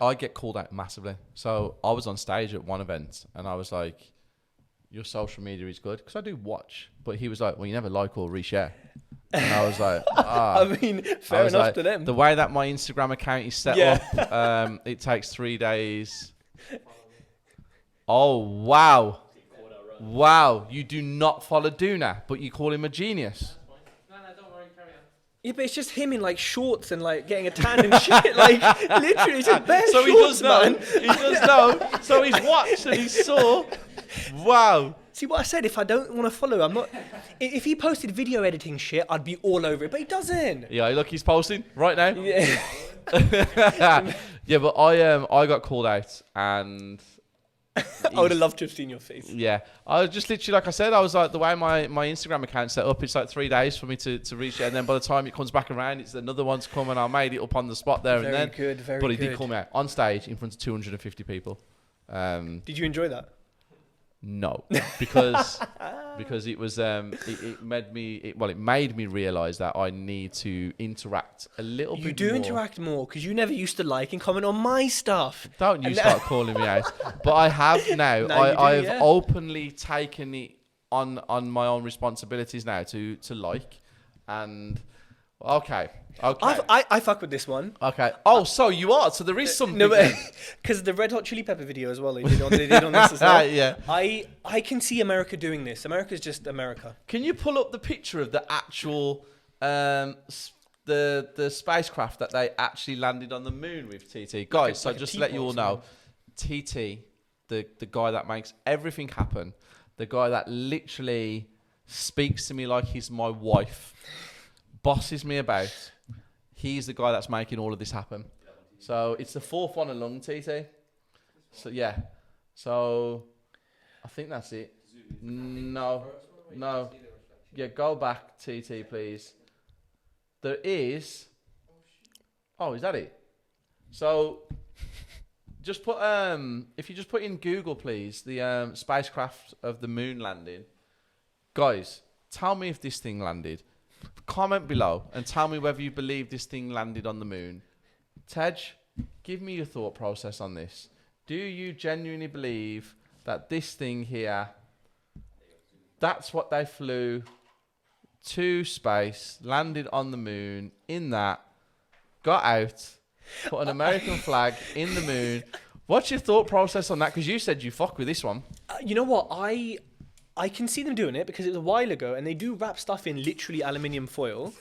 I get called out massively. So I was on stage at one event and I was like, your social media is good. Because I do watch. But he was like, well, you never like or reshare. And I was like, I mean, fair enough to them. The way that my Instagram account is set up, it takes 3 days. Oh, wow. Wow. You do not follow Duna, but you call him a genius. No, don't worry, carry on. Yeah, but it's just him in like shorts and like getting a tan and shit. Like literally, it's just bare So shorts, he does know. man. He does know. So he's watched and he saw. Wow. See what I said? If I don't want to follow, I'm not. If he posted video editing shit, I'd be all over it. But he doesn't. Yeah, look, he's posting right now. Yeah. Yeah, but I got called out and I would have loved to have seen your face. yeah, I was just literally like I said, I was like the way my Instagram account's set up, it's like 3 days for me to reach it, and then by the time it comes back around, it's another one to come, and I made it up on the spot there Very and then. good, very but he good. did call me out on stage in front of 250 people. Did you enjoy that? No, because it was it made me realise that I need to interact a little bit more. You do interact more because you never used to like and comment on my stuff. Don't you start calling me out. But I have now. No, you do, I've yeah. openly taken it on my own responsibilities now to like, and okay. I fuck with this one. Okay. Oh, so you are. So there is something. No, because the Red Hot Chili Pepper video as well. They did on this as well. Yeah. I can see America doing this. America's just America. Can you pull up the picture of the actual the spacecraft that they actually landed on the moon with, TT? Guys, so just to let you all know, TT, the guy that makes everything happen, the guy that literally speaks to me like he's my wife, bosses me about. He's the guy that's making all of this happen. So it's the fourth one along, TT. So yeah. So I think that's it. No. Yeah, go back, TT, please. There is. Oh, is that it? So just put if you just put in Google, please, the spacecraft of the moon landing. Guys, tell me if this thing landed. Comment below and tell me whether you believe this thing landed on the moon. Tej, give me your thought process on this. Do you genuinely believe that this thing here, that's what they flew to space, landed on the moon, in that, got out, put an American flag in the moon? What's your thought process on that? Because you said you fuck with this one. You know what? I can see them doing it because it was a while ago and they do wrap stuff in literally aluminium foil.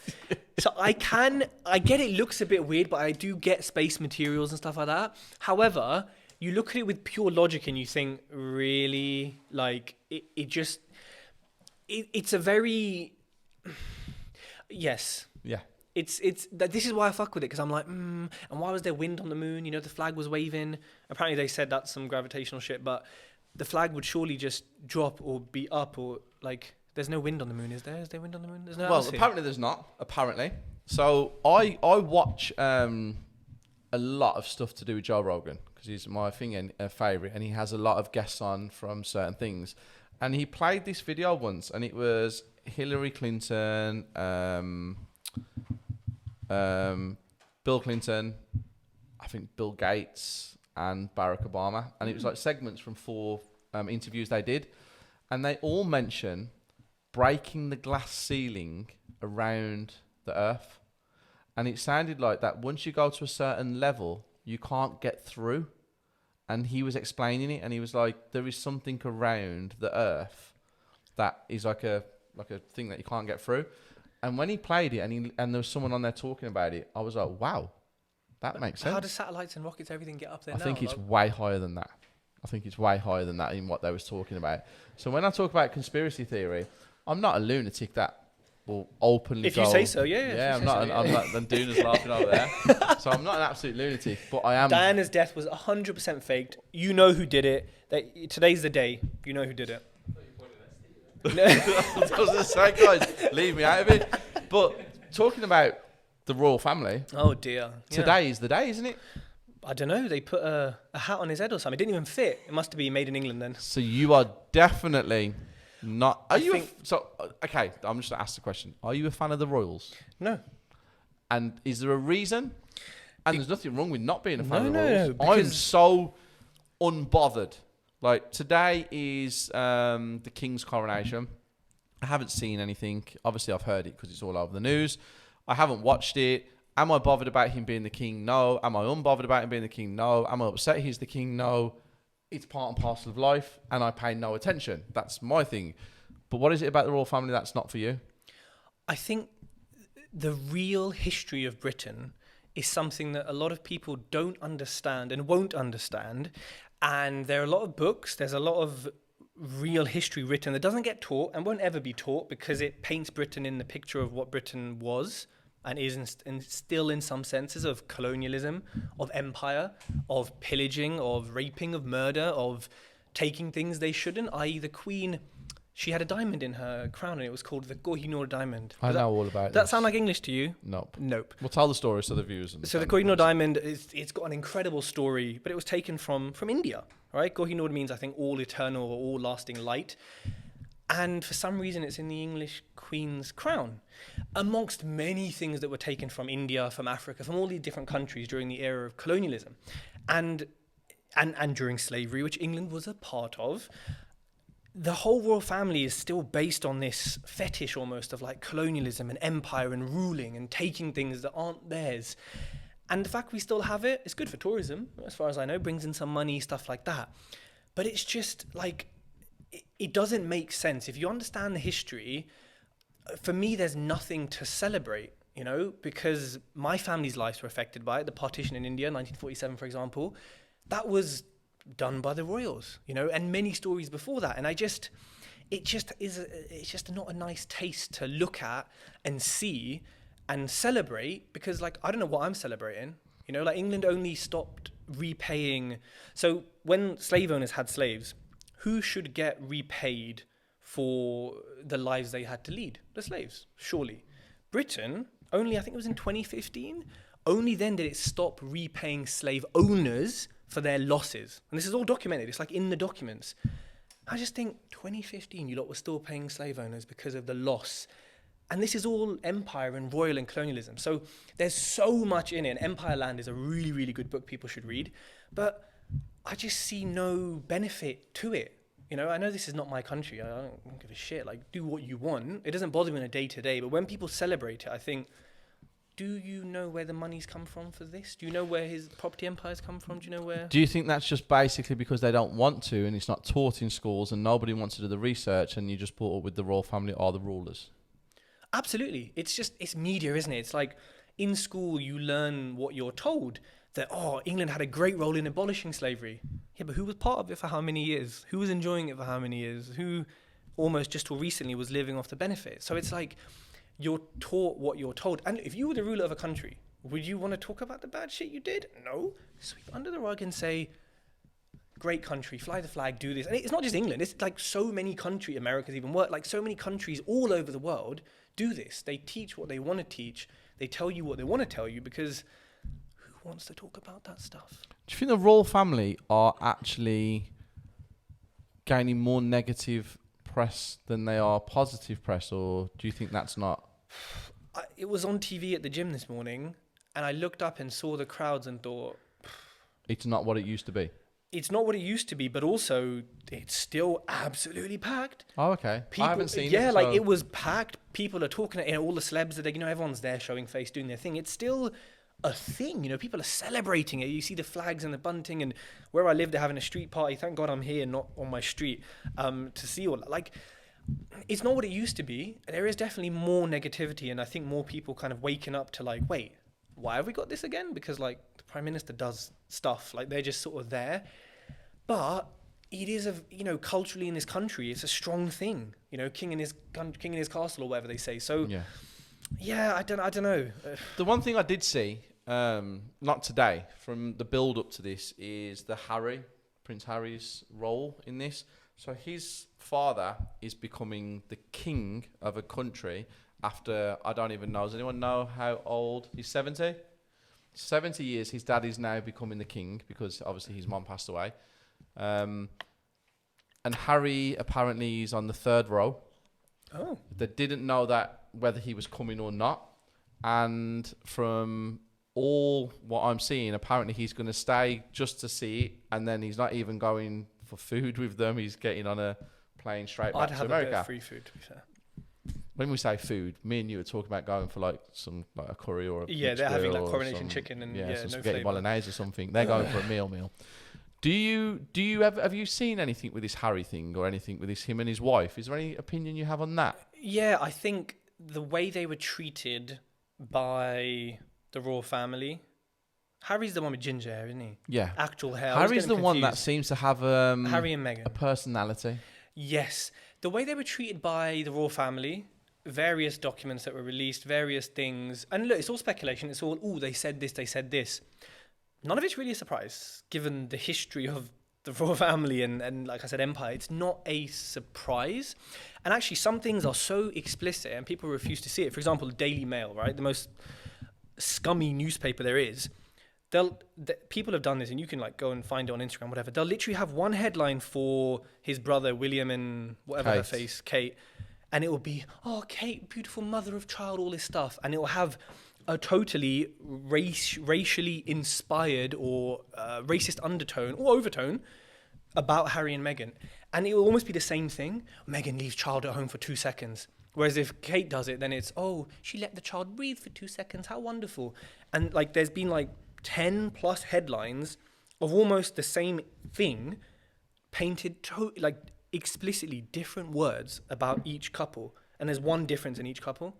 So I get it looks a bit weird, but I do get space materials and stuff like that. However, you look at it with pure logic and you think, really? Like, it's a very... Yes. Yeah. This is why I fuck with it, because I'm like, and why was there wind on the moon? You know, the flag was waving. Apparently they said that's some gravitational shit, but the flag would surely just drop or be up, or like, there's no wind on the moon, is there? Is there wind on the moon? There's no atmosphere. Apparently there's not. Apparently. So I watch a lot of stuff to do with Joe Rogan because he's my favourite, and he has a lot of guests on from certain things. And he played this video once, and it was Hillary Clinton, Bill Clinton, I think Bill Gates, and Barack Obama, and it was like segments from 4 interviews they did, and they all mention breaking the glass ceiling around the Earth, and it sounded like that once you go to a certain level, you can't get through. And he was explaining it, and he was like, there is something around the Earth that is like a thing that you can't get through. And when he played it, and there was someone on there talking about it, I was like, wow. That makes sense. How do satellites and rockets, everything get up there I now? think it's way higher than that. I think it's way higher than that in what they was talking about. So when I talk about conspiracy theory, I'm not a lunatic that will openly If go... you say so, yeah. Yeah, I'm not. Then Duna's laughing over there. So I'm not an absolute lunatic, but I am... Diana's death was 100% faked. You know who did it. Today's the day. You know who did it. I was going to say, guys, leave me out of it. But talking about the royal family... Oh, dear. Today is the day, isn't it? I don't know. They put a hat on his head or something. It didn't even fit. It must have been made in England then. So you are definitely Not. Are you? Okay, I'm just gonna ask the question. Are you a fan of the Royals? No. And is there a reason? And there's nothing wrong with not being a fan of the Royals. No, I'm so unbothered. Like, today is the King's coronation. I haven't seen anything. Obviously, I've heard it because it's all over the news. I haven't watched it. Am I bothered about him being the king? No. Am I unbothered about him being the king? No. Am I upset he's the king? No. It's part and parcel of life, and I pay no attention. That's my thing. But what is it about the royal family that's not for you? I think the real history of Britain is something that a lot of people don't understand and won't understand. And there are a lot of books, there's a lot of real history written that doesn't get taught and won't ever be taught because it paints Britain in the picture of what Britain was and is still in some senses of colonialism, of empire, of pillaging, of raping, of murder, of taking things they shouldn't, i.e. the Queen. She had a diamond in her crown and it was called the Koh-i-Noor diamond. I know all about it. Does that sound like English to you? Nope. Nope. We'll tell the story so the viewers understand. So the Koh-i-Noor diamond, it's got an incredible story, but it was taken from India, right? Koh-i-Noor means, I think, all eternal or all lasting light. And for some reason, it's in the English Queen's crown. Amongst many things that were taken from India, from Africa, from all these different countries during the era of colonialism. And during slavery, which England was a part of. The whole royal family is still based on this fetish almost of like colonialism and empire and ruling and taking things that aren't theirs. And the fact we still have it, it's good for tourism, as far as I know, brings in some money, stuff like that. But it's just like, it doesn't make sense. If you understand the history, for me, there's nothing to celebrate, you know, because my family's lives were affected by it. The partition in India, 1947, for example, that was done by the royals, you know, and many stories before that. And it's just not a nice taste to look at and see and celebrate, because like, I don't know what I'm celebrating, you know, like England only stopped repaying. So when slave owners had slaves, who should get repaid for the lives they had to lead? The slaves, surely. Britain, only, I think it was in 2015, only then did it stop repaying slave owners for their losses. And this is all documented. It's like in the documents. I just think 2015, you lot were still paying slave owners because of the loss. And this is all empire and royal and colonialism. So there's so much in it. And Empire Land is a really, really good book people should read. But I just see no benefit to it. You know, I know this is not my country. I don't give a shit. Like, do what you want. It doesn't bother me on a day-to-day. But when people celebrate it, I think, do you know where the money's come from for this? Do you know where his property empire's come from? Do you know where? Do you think that's just basically because they don't want to and it's not taught in schools and nobody wants to do the research and you just put up with the royal family or the rulers? Absolutely. It's media, isn't it? It's like in school you learn what you're told, that, oh, England had a great role in abolishing slavery. Yeah, but who was part of it for how many years? Who was enjoying it for how many years? Who almost just till recently was living off the benefits? So it's like, you're taught what you're told. And if you were the ruler of a country, would you want to talk about the bad shit you did? No. Sweep under the rug and say, great country, fly the flag, do this. And it's not just England. It's like so many countries, America's even worse, like so many countries all over the world do this. They teach what they want to teach. They tell you what they want to tell you, because who wants to talk about that stuff? Do you think the royal family are actually gaining more negative press than they are positive press, or do you think that's not? It was on TV at the gym this morning, and I looked up and saw the crowds and thought, it's not what it used to be. It's not what it used to be, but also it's still absolutely packed. Oh, okay. People, I haven't seen it. Yeah, like it was packed. People are talking, all the celebs are, everyone's there showing face, doing their thing. It's still a thing, people are celebrating it. You see the flags and the bunting, and where I live, they're having a street party. Thank God I'm here, not on my street, to see all that. Like, it's not what it used to be. There is definitely more negativity, and I think more people kind of waking up to like, wait, why have we got this again? Because like the Prime Minister does stuff, like they're just sort of there. But it is culturally in this country, it's a strong thing. King in his castle or whatever they say. So yeah, I don't know. The one thing I did see, not today, from the build up to this, is Prince Harry's role in this. So his father is becoming the king of a country after, I don't even know, does anyone know how old? He's 70? 70 years, his dad is now becoming the king because obviously his mom passed away. and Harry apparently is on the third row. Oh. They didn't know that whether he was coming or not. And from all what I'm seeing, apparently he's going to stay just to see it. And then he's not even going for food with them. He's getting on a plane straight back to America. I'd have a bit of free food, to be fair. When we say food, me and you were talking about going for like a curry or a they're having like coronation chicken and some no spaghetti flavor. bolognese or something. They're going for a meal. Do you have you seen anything with this Harry thing or anything with him and his wife? Is there any opinion you have on that? Yeah, I think the way they were treated by the royal family. Harry's the one with ginger hair, isn't he? Yeah. Actual hair. Harry's the one that seems to have Harry and Meghan. a personality. Yes. The way they were treated by the royal family, various documents that were released, various things. And look, it's all speculation. It's all, they said this, they said this. None of it's really a surprise, given the history of the royal family and like I said, empire. It's not a surprise. And actually, some things are so explicit and people refuse to see it. For example, the Daily Mail, right? The most scummy newspaper there is. People have done this, and you can like go and find it on Instagram, whatever. They'll literally have one headline for his brother, William, and whatever her face, Kate. And it will be, Kate, beautiful mother of child, all this stuff. And it will have a totally racially inspired or racist undertone or overtone about Harry and Meghan. And it will almost be the same thing. Meghan leaves child at home for 2 seconds. Whereas if Kate does it, then it's, she let the child breathe for 2 seconds. How wonderful. And like there's been like 10 plus headlines of almost the same thing painted like explicitly different words about each couple. And there's one difference in each couple.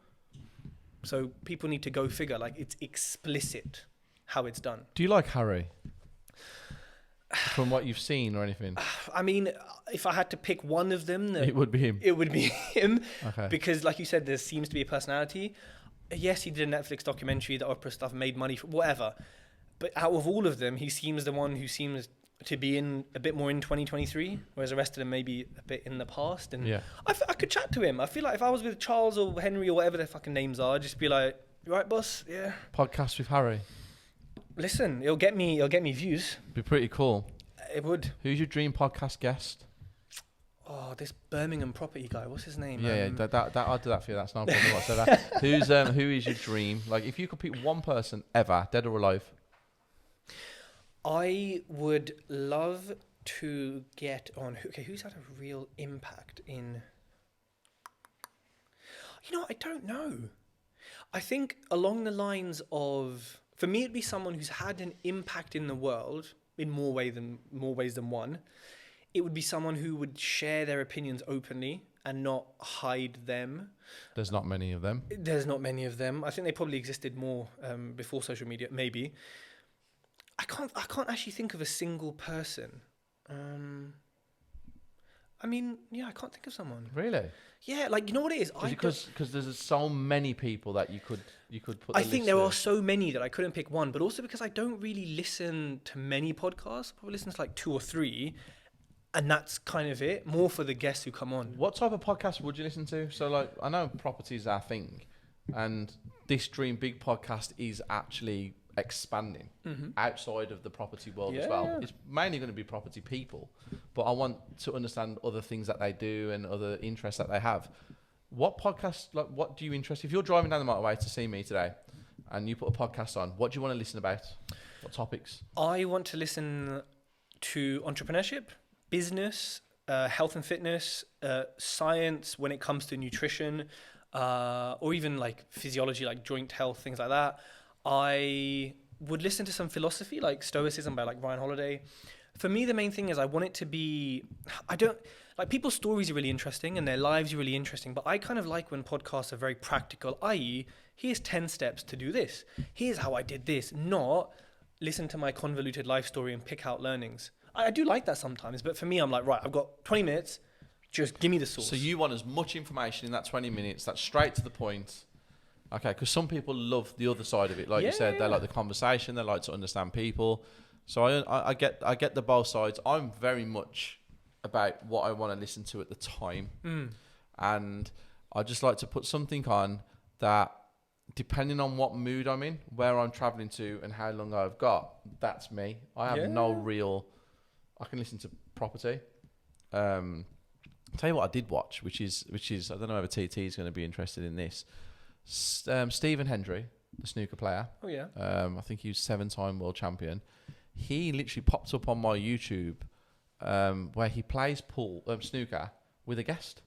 So people need to go figure, like it's explicit how it's done. Do you like Harry? From what you've seen or anything? I mean, if I had to pick one of them, it would be him. It would be him. Okay. Because like you said, there seems to be a personality. Yes, he did a Netflix documentary, the Oprah stuff, made money, whatever. But out of all of them, he seems the one who seems to be in a bit more in 2023, whereas the rest of them maybe a bit in the past. And yeah. I could chat to him. I feel like if I was with Charles or Henry or whatever their fucking names are, I'd just be like, "You right, boss? Yeah." Podcast with Harry. Listen, it'll get me views. Be pretty cool. It would. Who's your dream podcast guest? Oh, this Birmingham property guy. What's his name? Yeah, that I'll do that for you. That's no problem whatsoever. Who is your dream? Like, if you could pick one person ever, dead or alive. I would love to get on. Okay, who's had a real impact in? I don't know. I think along the lines of, for me, it'd be someone who's had an impact in the world in more ways than one. It would be someone who would share their opinions openly and not hide them. There's not many of them. There's not many of them. I think they probably existed more before social media, maybe. I can't actually think of a single person. I can't think of someone. Really? Yeah, like, you know what it is? Because there's so many people that you could put. I think there are so many that I couldn't pick one, but also because I don't really listen to many podcasts. I probably listen to like 2 or 3, and that's kind of it. More for the guests who come on. What type of podcast would you listen to? So, like, I know property is our thing, and this Dream Big podcast is actually expanding outside of the property world as well. Yeah. It's mainly going to be property people, but I want to understand other things that they do and other interests that they have. What podcast, like, what do you interest? If you're driving down the motorway to see me today and you put a podcast on, what do you want to listen about? What topics? I want to listen to entrepreneurship, business, health and fitness, science when it comes to nutrition, or even like physiology, like joint health, things like that. I would listen to some philosophy, like Stoicism by like Ryan Holiday. For me, the main thing is I want it to be, people's stories are really interesting and their lives are really interesting, but I kind of like when podcasts are very practical, i.e., here's 10 steps to do this. Here's how I did this, not listen to my convoluted life story and pick out learnings. I do like that sometimes, but for me, I'm like, right, I've got 20 minutes, just give me the source. So you want as much information in that 20 minutes, that's straight to the point. Okay, because some people love the other side of it. Like you said, they like the conversation, they like to understand people. So I get the both sides. I'm very much about what I want to listen to at the time. And I just like to put something on that, depending on what mood I'm in, where I'm traveling to and how long I've got, that's me. I have no real... I can listen to property. Tell you what I did watch, which is I don't know whether TT is going to be interested in this. Stephen Hendry, the snooker player. Oh yeah. I think he was 7-time world champion. He literally popped up on my YouTube, where he plays snooker with a guest.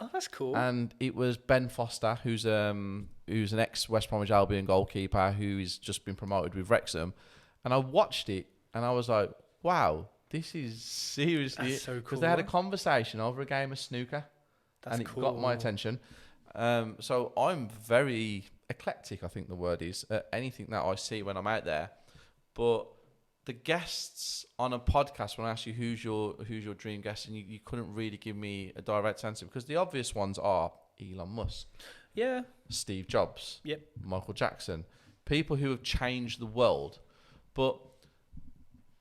Oh, that's cool. And it was Ben Foster, who's an ex West Bromwich Albion goalkeeper who's just been promoted with Wrexham. And I watched it and I was like, wow, this is seriously That's so cool. because they had a conversation over a game of snooker. That's and it cool. got my attention. So I'm very eclectic, I think the word is, at anything that I see when I'm out there. But the guests on a podcast, when I ask you who's your dream guest, and you couldn't really give me a direct answer, because the obvious ones are Elon Musk, Yeah. Steve Jobs, Yep. Michael Jackson, people who have changed the world. But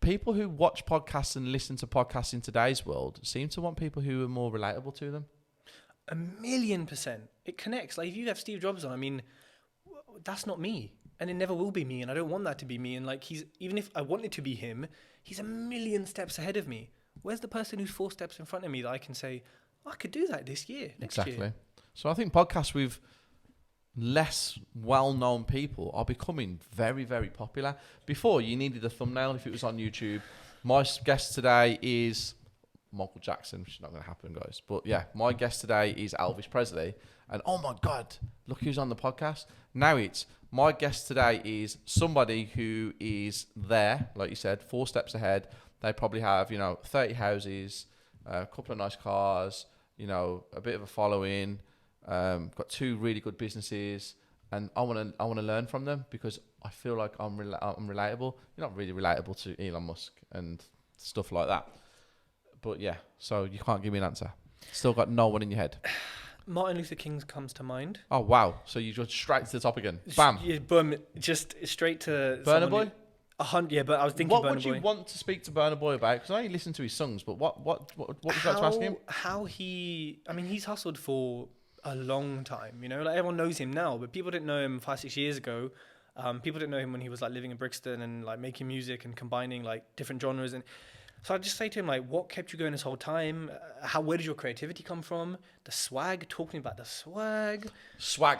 people who watch podcasts and listen to podcasts in today's world seem to want people who are more relatable to them. 1,000,000%. It connects. Like if you have Steve Jobs on, I mean, that's not me. And it never will be me, and I don't want that to be me. And like even if I wanted to be him, he's 1,000,000 steps ahead of me. Where's the person who's 4 steps in front of me that I can say, I could do that this year, next year? Exactly. So I think podcasts with less well-known people are becoming very, very popular. Before, you needed a thumbnail if it was on YouTube. My guest today is Michael Jackson, which is not going to happen, guys. But yeah, my guest today is Elvis Presley. And oh my God, look who's on the podcast. Now it's my guest today is somebody who is there, like you said, 4 steps ahead. They probably have, 30 houses, a couple of nice cars, a bit of a following, got 2 really good businesses, and I want to learn from them because I feel like I'm relatable. You're not really relatable to Elon Musk and stuff like that. But yeah, so you can't give me an answer. Still got no one in your head. Martin Luther King comes to mind. Oh wow! So you just straight to the top again. Bam. Yeah, boom. Just straight to Burna Boy. Yeah, but I was thinking. What Burna would you Boy. want to speak to Burna Boy about? Because I only listen to his songs, but what would you like to ask him? He's hustled for a long time. Like everyone knows him now, but people didn't know him 5-6 years ago. People didn't know him when he was like living in Brixton and like making music and combining like different genres. And so I'd just say to him, like, what kept you going this whole time? Where did your creativity come from? The swag, talking about the swag. Swag.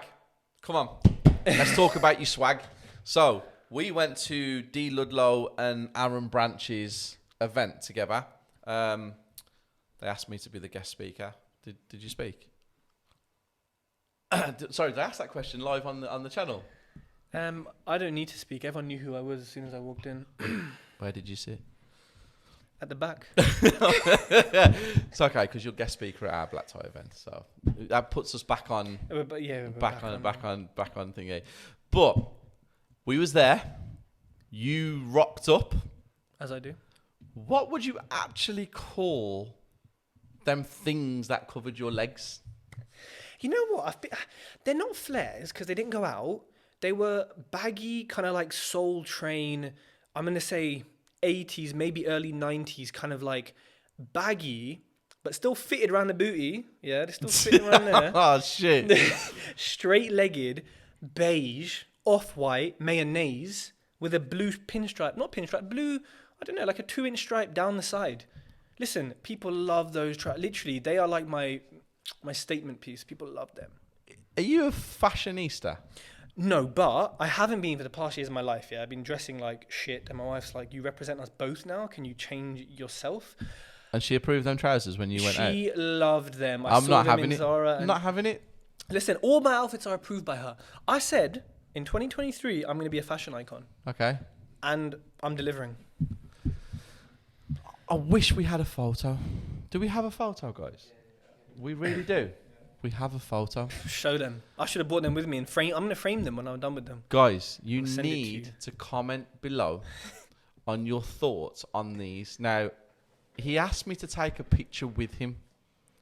Come on. Let's talk about your swag. So, we went to D. Ludlow and Aaron Branch's event together. They asked me to be the guest speaker. Did you speak? Sorry, did I ask that question live on the channel? I don't need to speak. Everyone knew who I was as soon as I walked in. Where did you sit? At the back. It's okay because you're guest speaker at our black tie event, so that puts us back on. Back on thingy. But we was there. You rocked up. As I do. What would you actually call them things that covered your legs? You know what? They're not flares because they didn't go out. They were baggy, kind of like Soul Train. I'm gonna say 80s, maybe early 90s, kind of like baggy, but still fitted around the booty. Yeah, they're still fitting around there. Oh, shit. Straight-legged, beige, off-white, mayonnaise, with a blue blue, I don't know, like a 2-inch stripe down the side. Listen, people love those literally, they are like my statement piece. People love them. Are you a fashionista? No, but I haven't been for the past years of my life, yeah. I've been dressing like shit, and my wife's like, you represent us both now. Can you change yourself? And she approved them trousers when you went out? She loved them. I'm not having it. I'm not having it. Listen, all my outfits are approved by her. I said, in 2023, I'm going to be a fashion icon. Okay. And I'm delivering. I wish we had a photo. Do we have a photo, guys? We really do. We have a photo. Show them. I should have brought them with me and frame. I'm going to frame them when I'm done with them. Guys, you need to comment below on your thoughts on these. Now, he asked me to take a picture with him.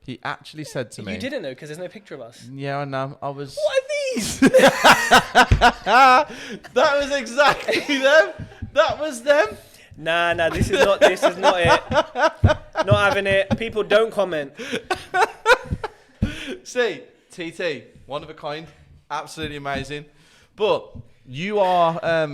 He actually said to me... You didn't know because there's no picture of us. Yeah, I know. I was... What are these? That was exactly them. That was them. Nah, this is not it. Not having it. People don't comment. See, TT, one of a kind, absolutely amazing. But you are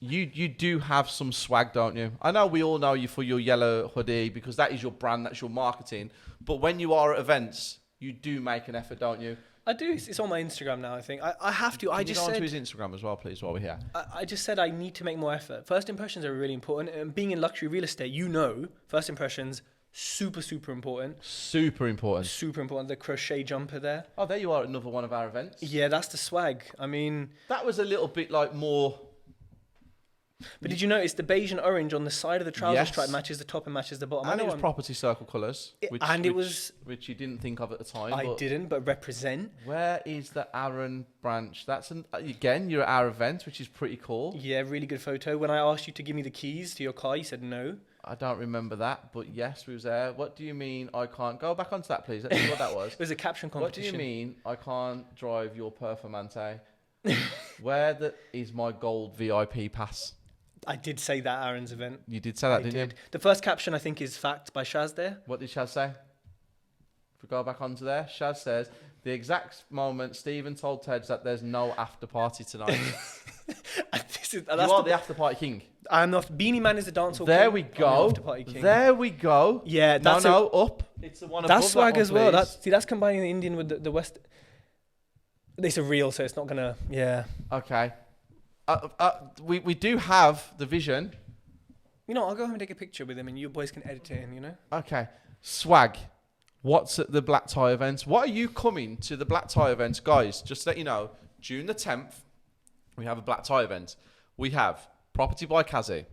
you do have some swag, don't you? I know we all know you for your yellow hoodie because that is your brand, that's your marketing. But when you are at events, you do make an effort, don't you? I do. It's on my Instagram now, I think. I have to. Can I you just go said... onto his Instagram as well, please, while we're here? I just said I need to make more effort. First impressions are really important. And being in luxury real estate, first impressions, super, super important. Super important. Super important. The crochet jumper there. Oh, there you are at another one of our events. Yeah, that's the swag. I mean... That was a little bit like more... But did you notice the beige and orange on the side of the trouser Yes. stripe matches the top and matches the bottom? And it was property circle colours. Which you didn't think of at the time. I didn't, but represent. Where is the Aaron branch? Again, you're at our event, which is pretty cool. Yeah, really good photo. When I asked you to give me the keys to your car, you said no. I don't remember that, but yes, we was there. What do you mean I can't... Go back onto that, please. Let's see what that was. It was a caption competition. What do you mean I can't drive your Performante? Is my gold VIP pass? I did say that at Aaron's event. You did say that, didn't you? The first caption, I think, is fact by Shaz there. What did Shaz say? If we go back onto there, Shaz says, the exact moment Stephen told Tej that there's no after party tonight. You are the after party king. I'm not. Beanie Man is the dancehall There king. we go. After party king. There we go. Yeah, that's up. It's the one above that's swag that one, as well. please. That's combining the Indian with the West. It's a reel, so it's not gonna. Yeah. Okay. We do have the vision. I'll go home and take a picture with him, and you boys can edit it in. Okay. Swag. What's at the black tie events? What are you coming to the black tie events, guys? Just to let you know, June the 10th, we have a black tie event. We have Property by Kazi,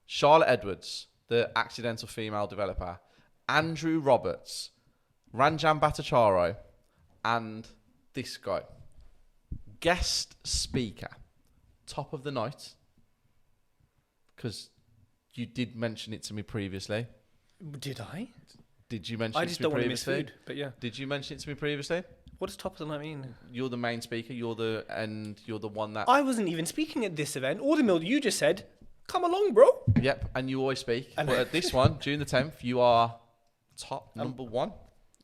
Charlotte Edwards, the accidental female developer, Andrew Roberts, Ranjan Bhattacharya, and this guy. Guest speaker. Top of the night. Because you did mention it to me previously. Did I? Did you mention I it just to me don't want to miss previously? food, but yeah. Did you mention it to me previously? What does top of the night mean? You're the main speaker. You're the one that. I wasn't even speaking at this event. All the mill you just said, come along, bro. Yep, and you always speak. But at this one, June the 10th, you are top number one.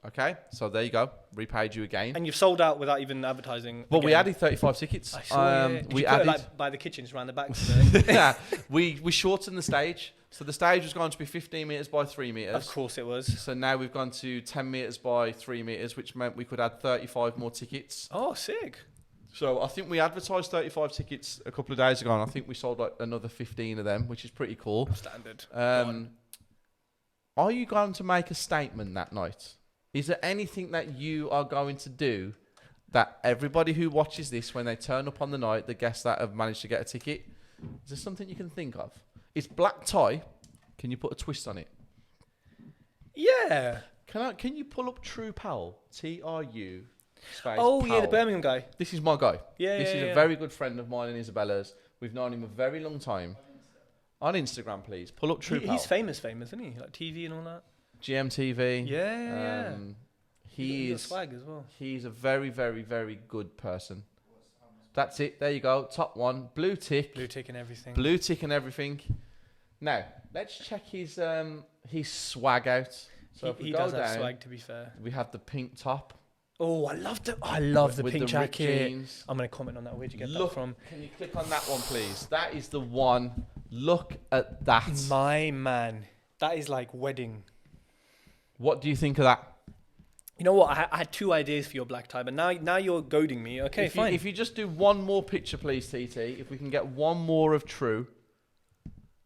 Okay, so there you go. Repaid you again. And you've sold out without even advertising. Well, we added 35 tickets. I saw it. We put added it, by the kitchens around the back. Today? yeah, we shortened the stage. So the stage was going to be 15 meters by 3 meters. Of course it was. So now we've gone to 10 meters by 3 meters, which meant we could add 35 more tickets. Oh, sick. So I think we advertised 35 tickets a couple of days ago, and I think we sold like another 15 of them, which is pretty cool. Standard. Are you going to make a statement that night? Is there anything that you are going to do that everybody who watches this, when they turn up on the night, the guests that have managed to get a ticket, is there something you can think of? It's black tie. Can you put a twist on it? Yeah. Can you pull up True Powell? TRU space Oh, yeah, the Powell. Birmingham guy. This is my guy. Yeah, This yeah, is yeah. a very good friend of mine and Isabella's. We've known him a very long time. On Instagram, please. Pull up True Powell. He's famous, isn't he? Like TV and all that. GMTV. Yeah. He is swag as well. He's a very, very, very good person. That's it. There you go. Top one. Blue tick. Blue tick and everything. Blue tick and everything. Now, let's check his swag out. So if we he go does down, have swag, to be fair. we have the pink top. Oh, I love the with pink the ripped jacket. jeans. I'm going to comment on that. Where'd you get Look, that from? Can you click on that one, please? That is the one. Look at that. My man. That is like wedding. What do you think of that? You know what? I had two ideas for your black tie, but now you're goading me. Okay, fine. If you just do one more picture, please, TT. If we can get one more of True.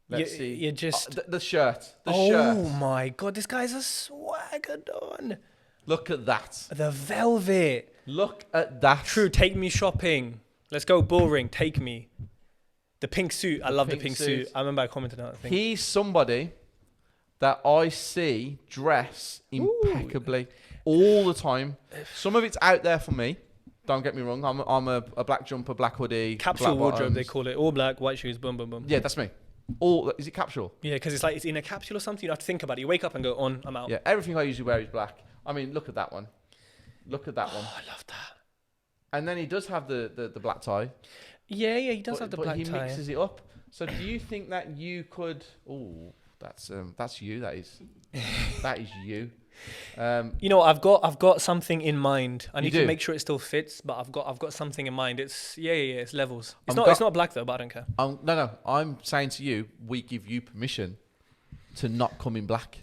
Let's see. You're just... the shirt. The oh shirt. my God, this guy's a swagger don. Look at that. The velvet. Look at that. True, take me shopping. Let's go bullring. Take me. The pink suit. I love the pink suit. I remember I commented on that thing. He's somebody that I see dress impeccably all the time. Some of it's out there for me. Don't get me wrong. I'm a black jumper, black hoodie, Capsule black wardrobe, bottoms. they call it. All black, white shoes, boom, boom, boom. Yeah, that's me. Is it capsule? Yeah, because it's like it's in a capsule or something. You don't have to think about it. You wake up and go on. I'm out. Yeah, everything I usually wear is black. I mean, look at that one. Look at that one. Oh, I love that. And then he does have the black tie. Yeah, he does have the black he tie. mixes it up. So do you think that you could? Oh, that's you. That is. That is you. You know, I've got something in mind. I need do? to make sure it still fits, but I've got something in mind. It's it's levels. It's not black though, but I don't care. No. I'm saying to you, we give you permission to not come in black.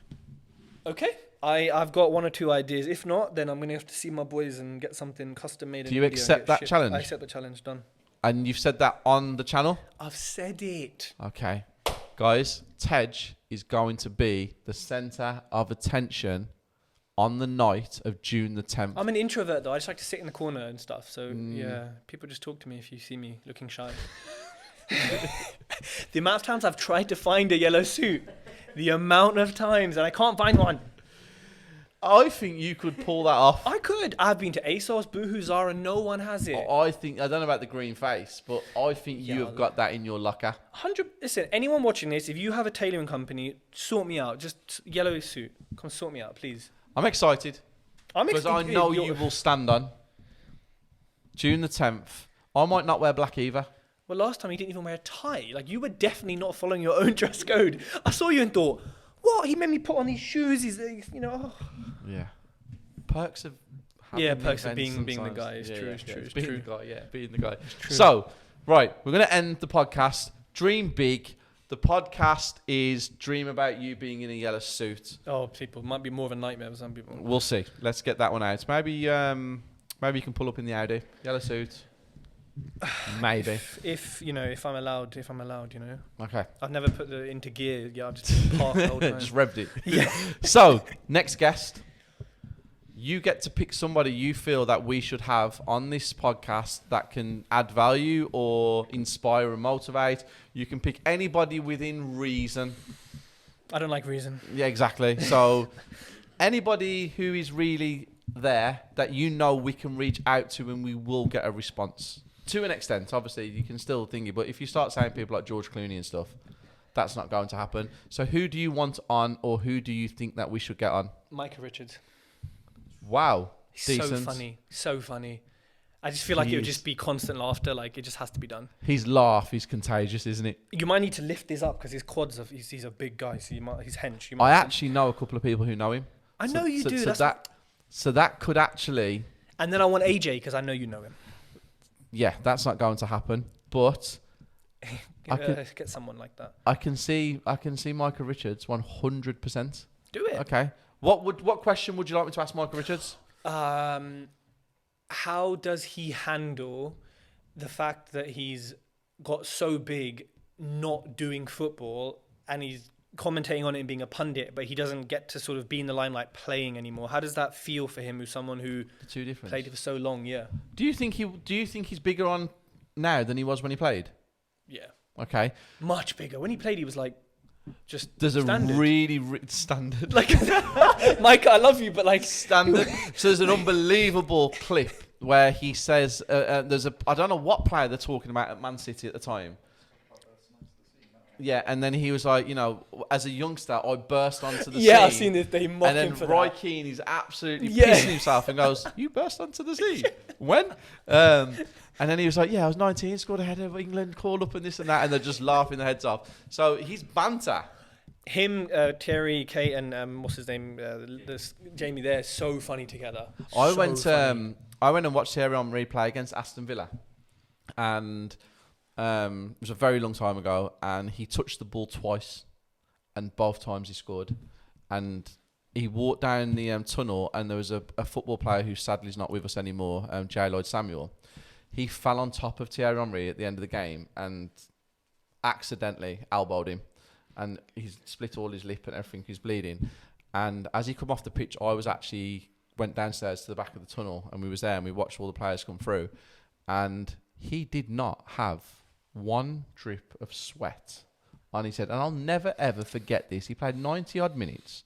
Okay. I've got one or two ideas. If not, then I'm gonna have to see my boys and get something custom made. Do you accept that challenge? I accept the challenge. Done. And you've said that on the channel? I've said it. Okay. Guys, Tej is going to be the centre of attention on the night of June the 10th. I'm an introvert though. I just like to sit in the corner and stuff. So yeah, people just talk to me if you see me looking shy. The amount of times I've tried to find a yellow suit, the amount of times, and I can't find one. I think you could pull that off. I could. I've been to ASOS, Boohoo, Zara, no one has it. I don't know about the green face, but I think you have got that in your locker. 100. Listen, anyone watching this, if you have a tailoring company, sort me out. Just yellow suit. Come sort me out, please. I'm excited because I know you will stand on June the 10th. I might not wear black either. Well, last time you didn't even wear a tie. Like, you were definitely not following your own dress code. I saw you and thought, what? He made me put on these shoes. He's, you know. Oh. Yeah. Perks of being the guy. It's true. It's true. Being the guy. Yeah, being the guy. So, right, we're going to end the podcast. Dream big. The podcast is dream about you being in a yellow suit. Oh, people, might be more of a nightmare for some people. We'll see. Let's get that one out. Maybe you can pull up in the Audi. Yellow suit. Maybe. If I'm allowed, you know. Okay. I've never put it into gear. Yeah, I've just parked the whole time. Just revved it. Yeah. So, next guest. You get to pick somebody you feel that we should have on this podcast that can add value or inspire and motivate. You can pick anybody within reason. I don't like reason. Yeah, exactly. So anybody who is really there that you know we can reach out to and we will get a response. To an extent, obviously, you can still think it, but if you start saying people like George Clooney and stuff, that's not going to happen. So who do you want on, or who do you think that we should get on? Micah Richards. Wow. He's Decent. so funny. I just feel like it would just be constant laughter. Like, it just has to be done. His laugh is contagious, isn't it? You might need to lift this up because his quads he's a big guy, so he's hench. I actually know a couple of people who know him. I know you do. So that could actually... And then I want AJ because I know you know him. Yeah, that's not going to happen. But get someone like that. I can see Micah Richards 100%. Do it. Okay. What question would you like me to ask Micah Richards? How does he handle the fact that he's got so big not doing football and he's commentating on it and being a pundit, but he doesn't get to sort of be in the limelight playing anymore? How does that feel for him, who's someone who played it for so long? Yeah. Do you think he's bigger on now than he was when he played? Yeah. Okay. Much bigger. When he played, he was like just there's standard. A really standard. Like, Mike, I love you, but like standard. So there's an unbelievable clip where he says, I don't know what player they're talking about at Man City at the time. Yeah, and then he was like, as a youngster, I burst onto the scene. Yeah, I've seen this. They mock him for that. And then Roy Keane is absolutely pissing himself and goes, "You burst onto the scene? When?" And then he was like, "Yeah, I was 19, scored a header of England, called up and this and that," and they're just laughing their heads off. So he's banter. Him, Terry, Kate, and what's his name, Jamie, they're so funny together. I went and watched Thierry Henry play against Aston Villa, and it was a very long time ago, and he touched the ball twice, and both times he scored. And he walked down the tunnel, and there was a football player who sadly is not with us anymore, J. Lloyd Samuel. He fell on top of Thierry Henry at the end of the game and accidentally elbowed him. And he split all his lip and everything. He's bleeding. And as he come off the pitch, went downstairs to the back of the tunnel, and we was there, and we watched all the players come through. And he did not have one drip of sweat on his head. And I'll never, ever forget this. He played 90-odd minutes,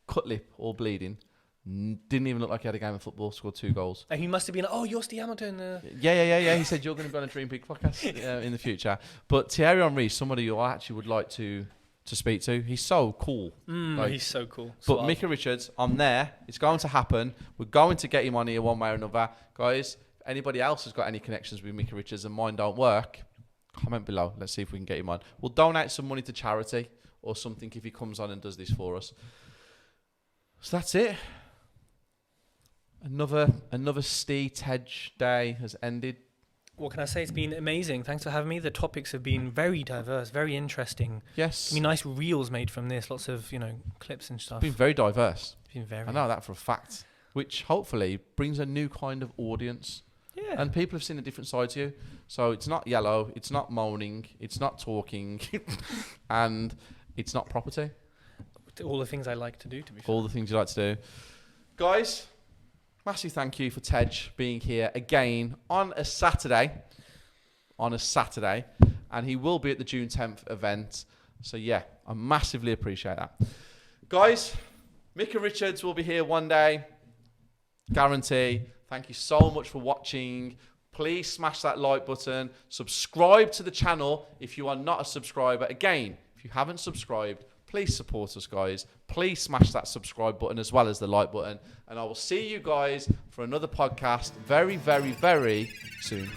cut lip, all bleeding. Didn't even look like he had a game of football, scored 2 goals. And he must have been like, "Oh, you're Steve Hamilton." Yeah. He said, "You're going to be on a Dream Big podcast in the future." But Thierry Henry is somebody who I actually would like to speak to. He's so cool. He's so cool. But Micah Richards, I'm there. It's going to happen. We're going to get him on here one way or another. Guys, if anybody else has got any connections with Micah Richards and mine don't work, comment below. Let's see if we can get him on. We'll donate some money to charity or something if he comes on and does this for us. So that's it. Another Tej day has ended. What can I say? It's been amazing. Thanks for having me. The topics have been very diverse, very interesting. Yes. I mean, nice reels made from this. Lots of, clips and stuff. It's been very diverse. It's been very. I know that for a fact. Which hopefully brings a new kind of audience. Yeah. And people have seen a different side to you. So it's not yellow, it's not moaning, it's not talking, and it's not property. All the things I like to do, to be fair. All the things you like to do. Guys, massive thank you for Tej being here again on a Saturday. And he will be at the June 10th event. So yeah, I massively appreciate that. Guys, Mick and Richards will be here one day. Guarantee. Thank you so much for watching. Please smash that like button. Subscribe to the channel if you are not a subscriber. Again, if you haven't subscribed, please support us, guys. Please smash that subscribe button as well as the like button. And I will see you guys for another podcast very, very, very soon.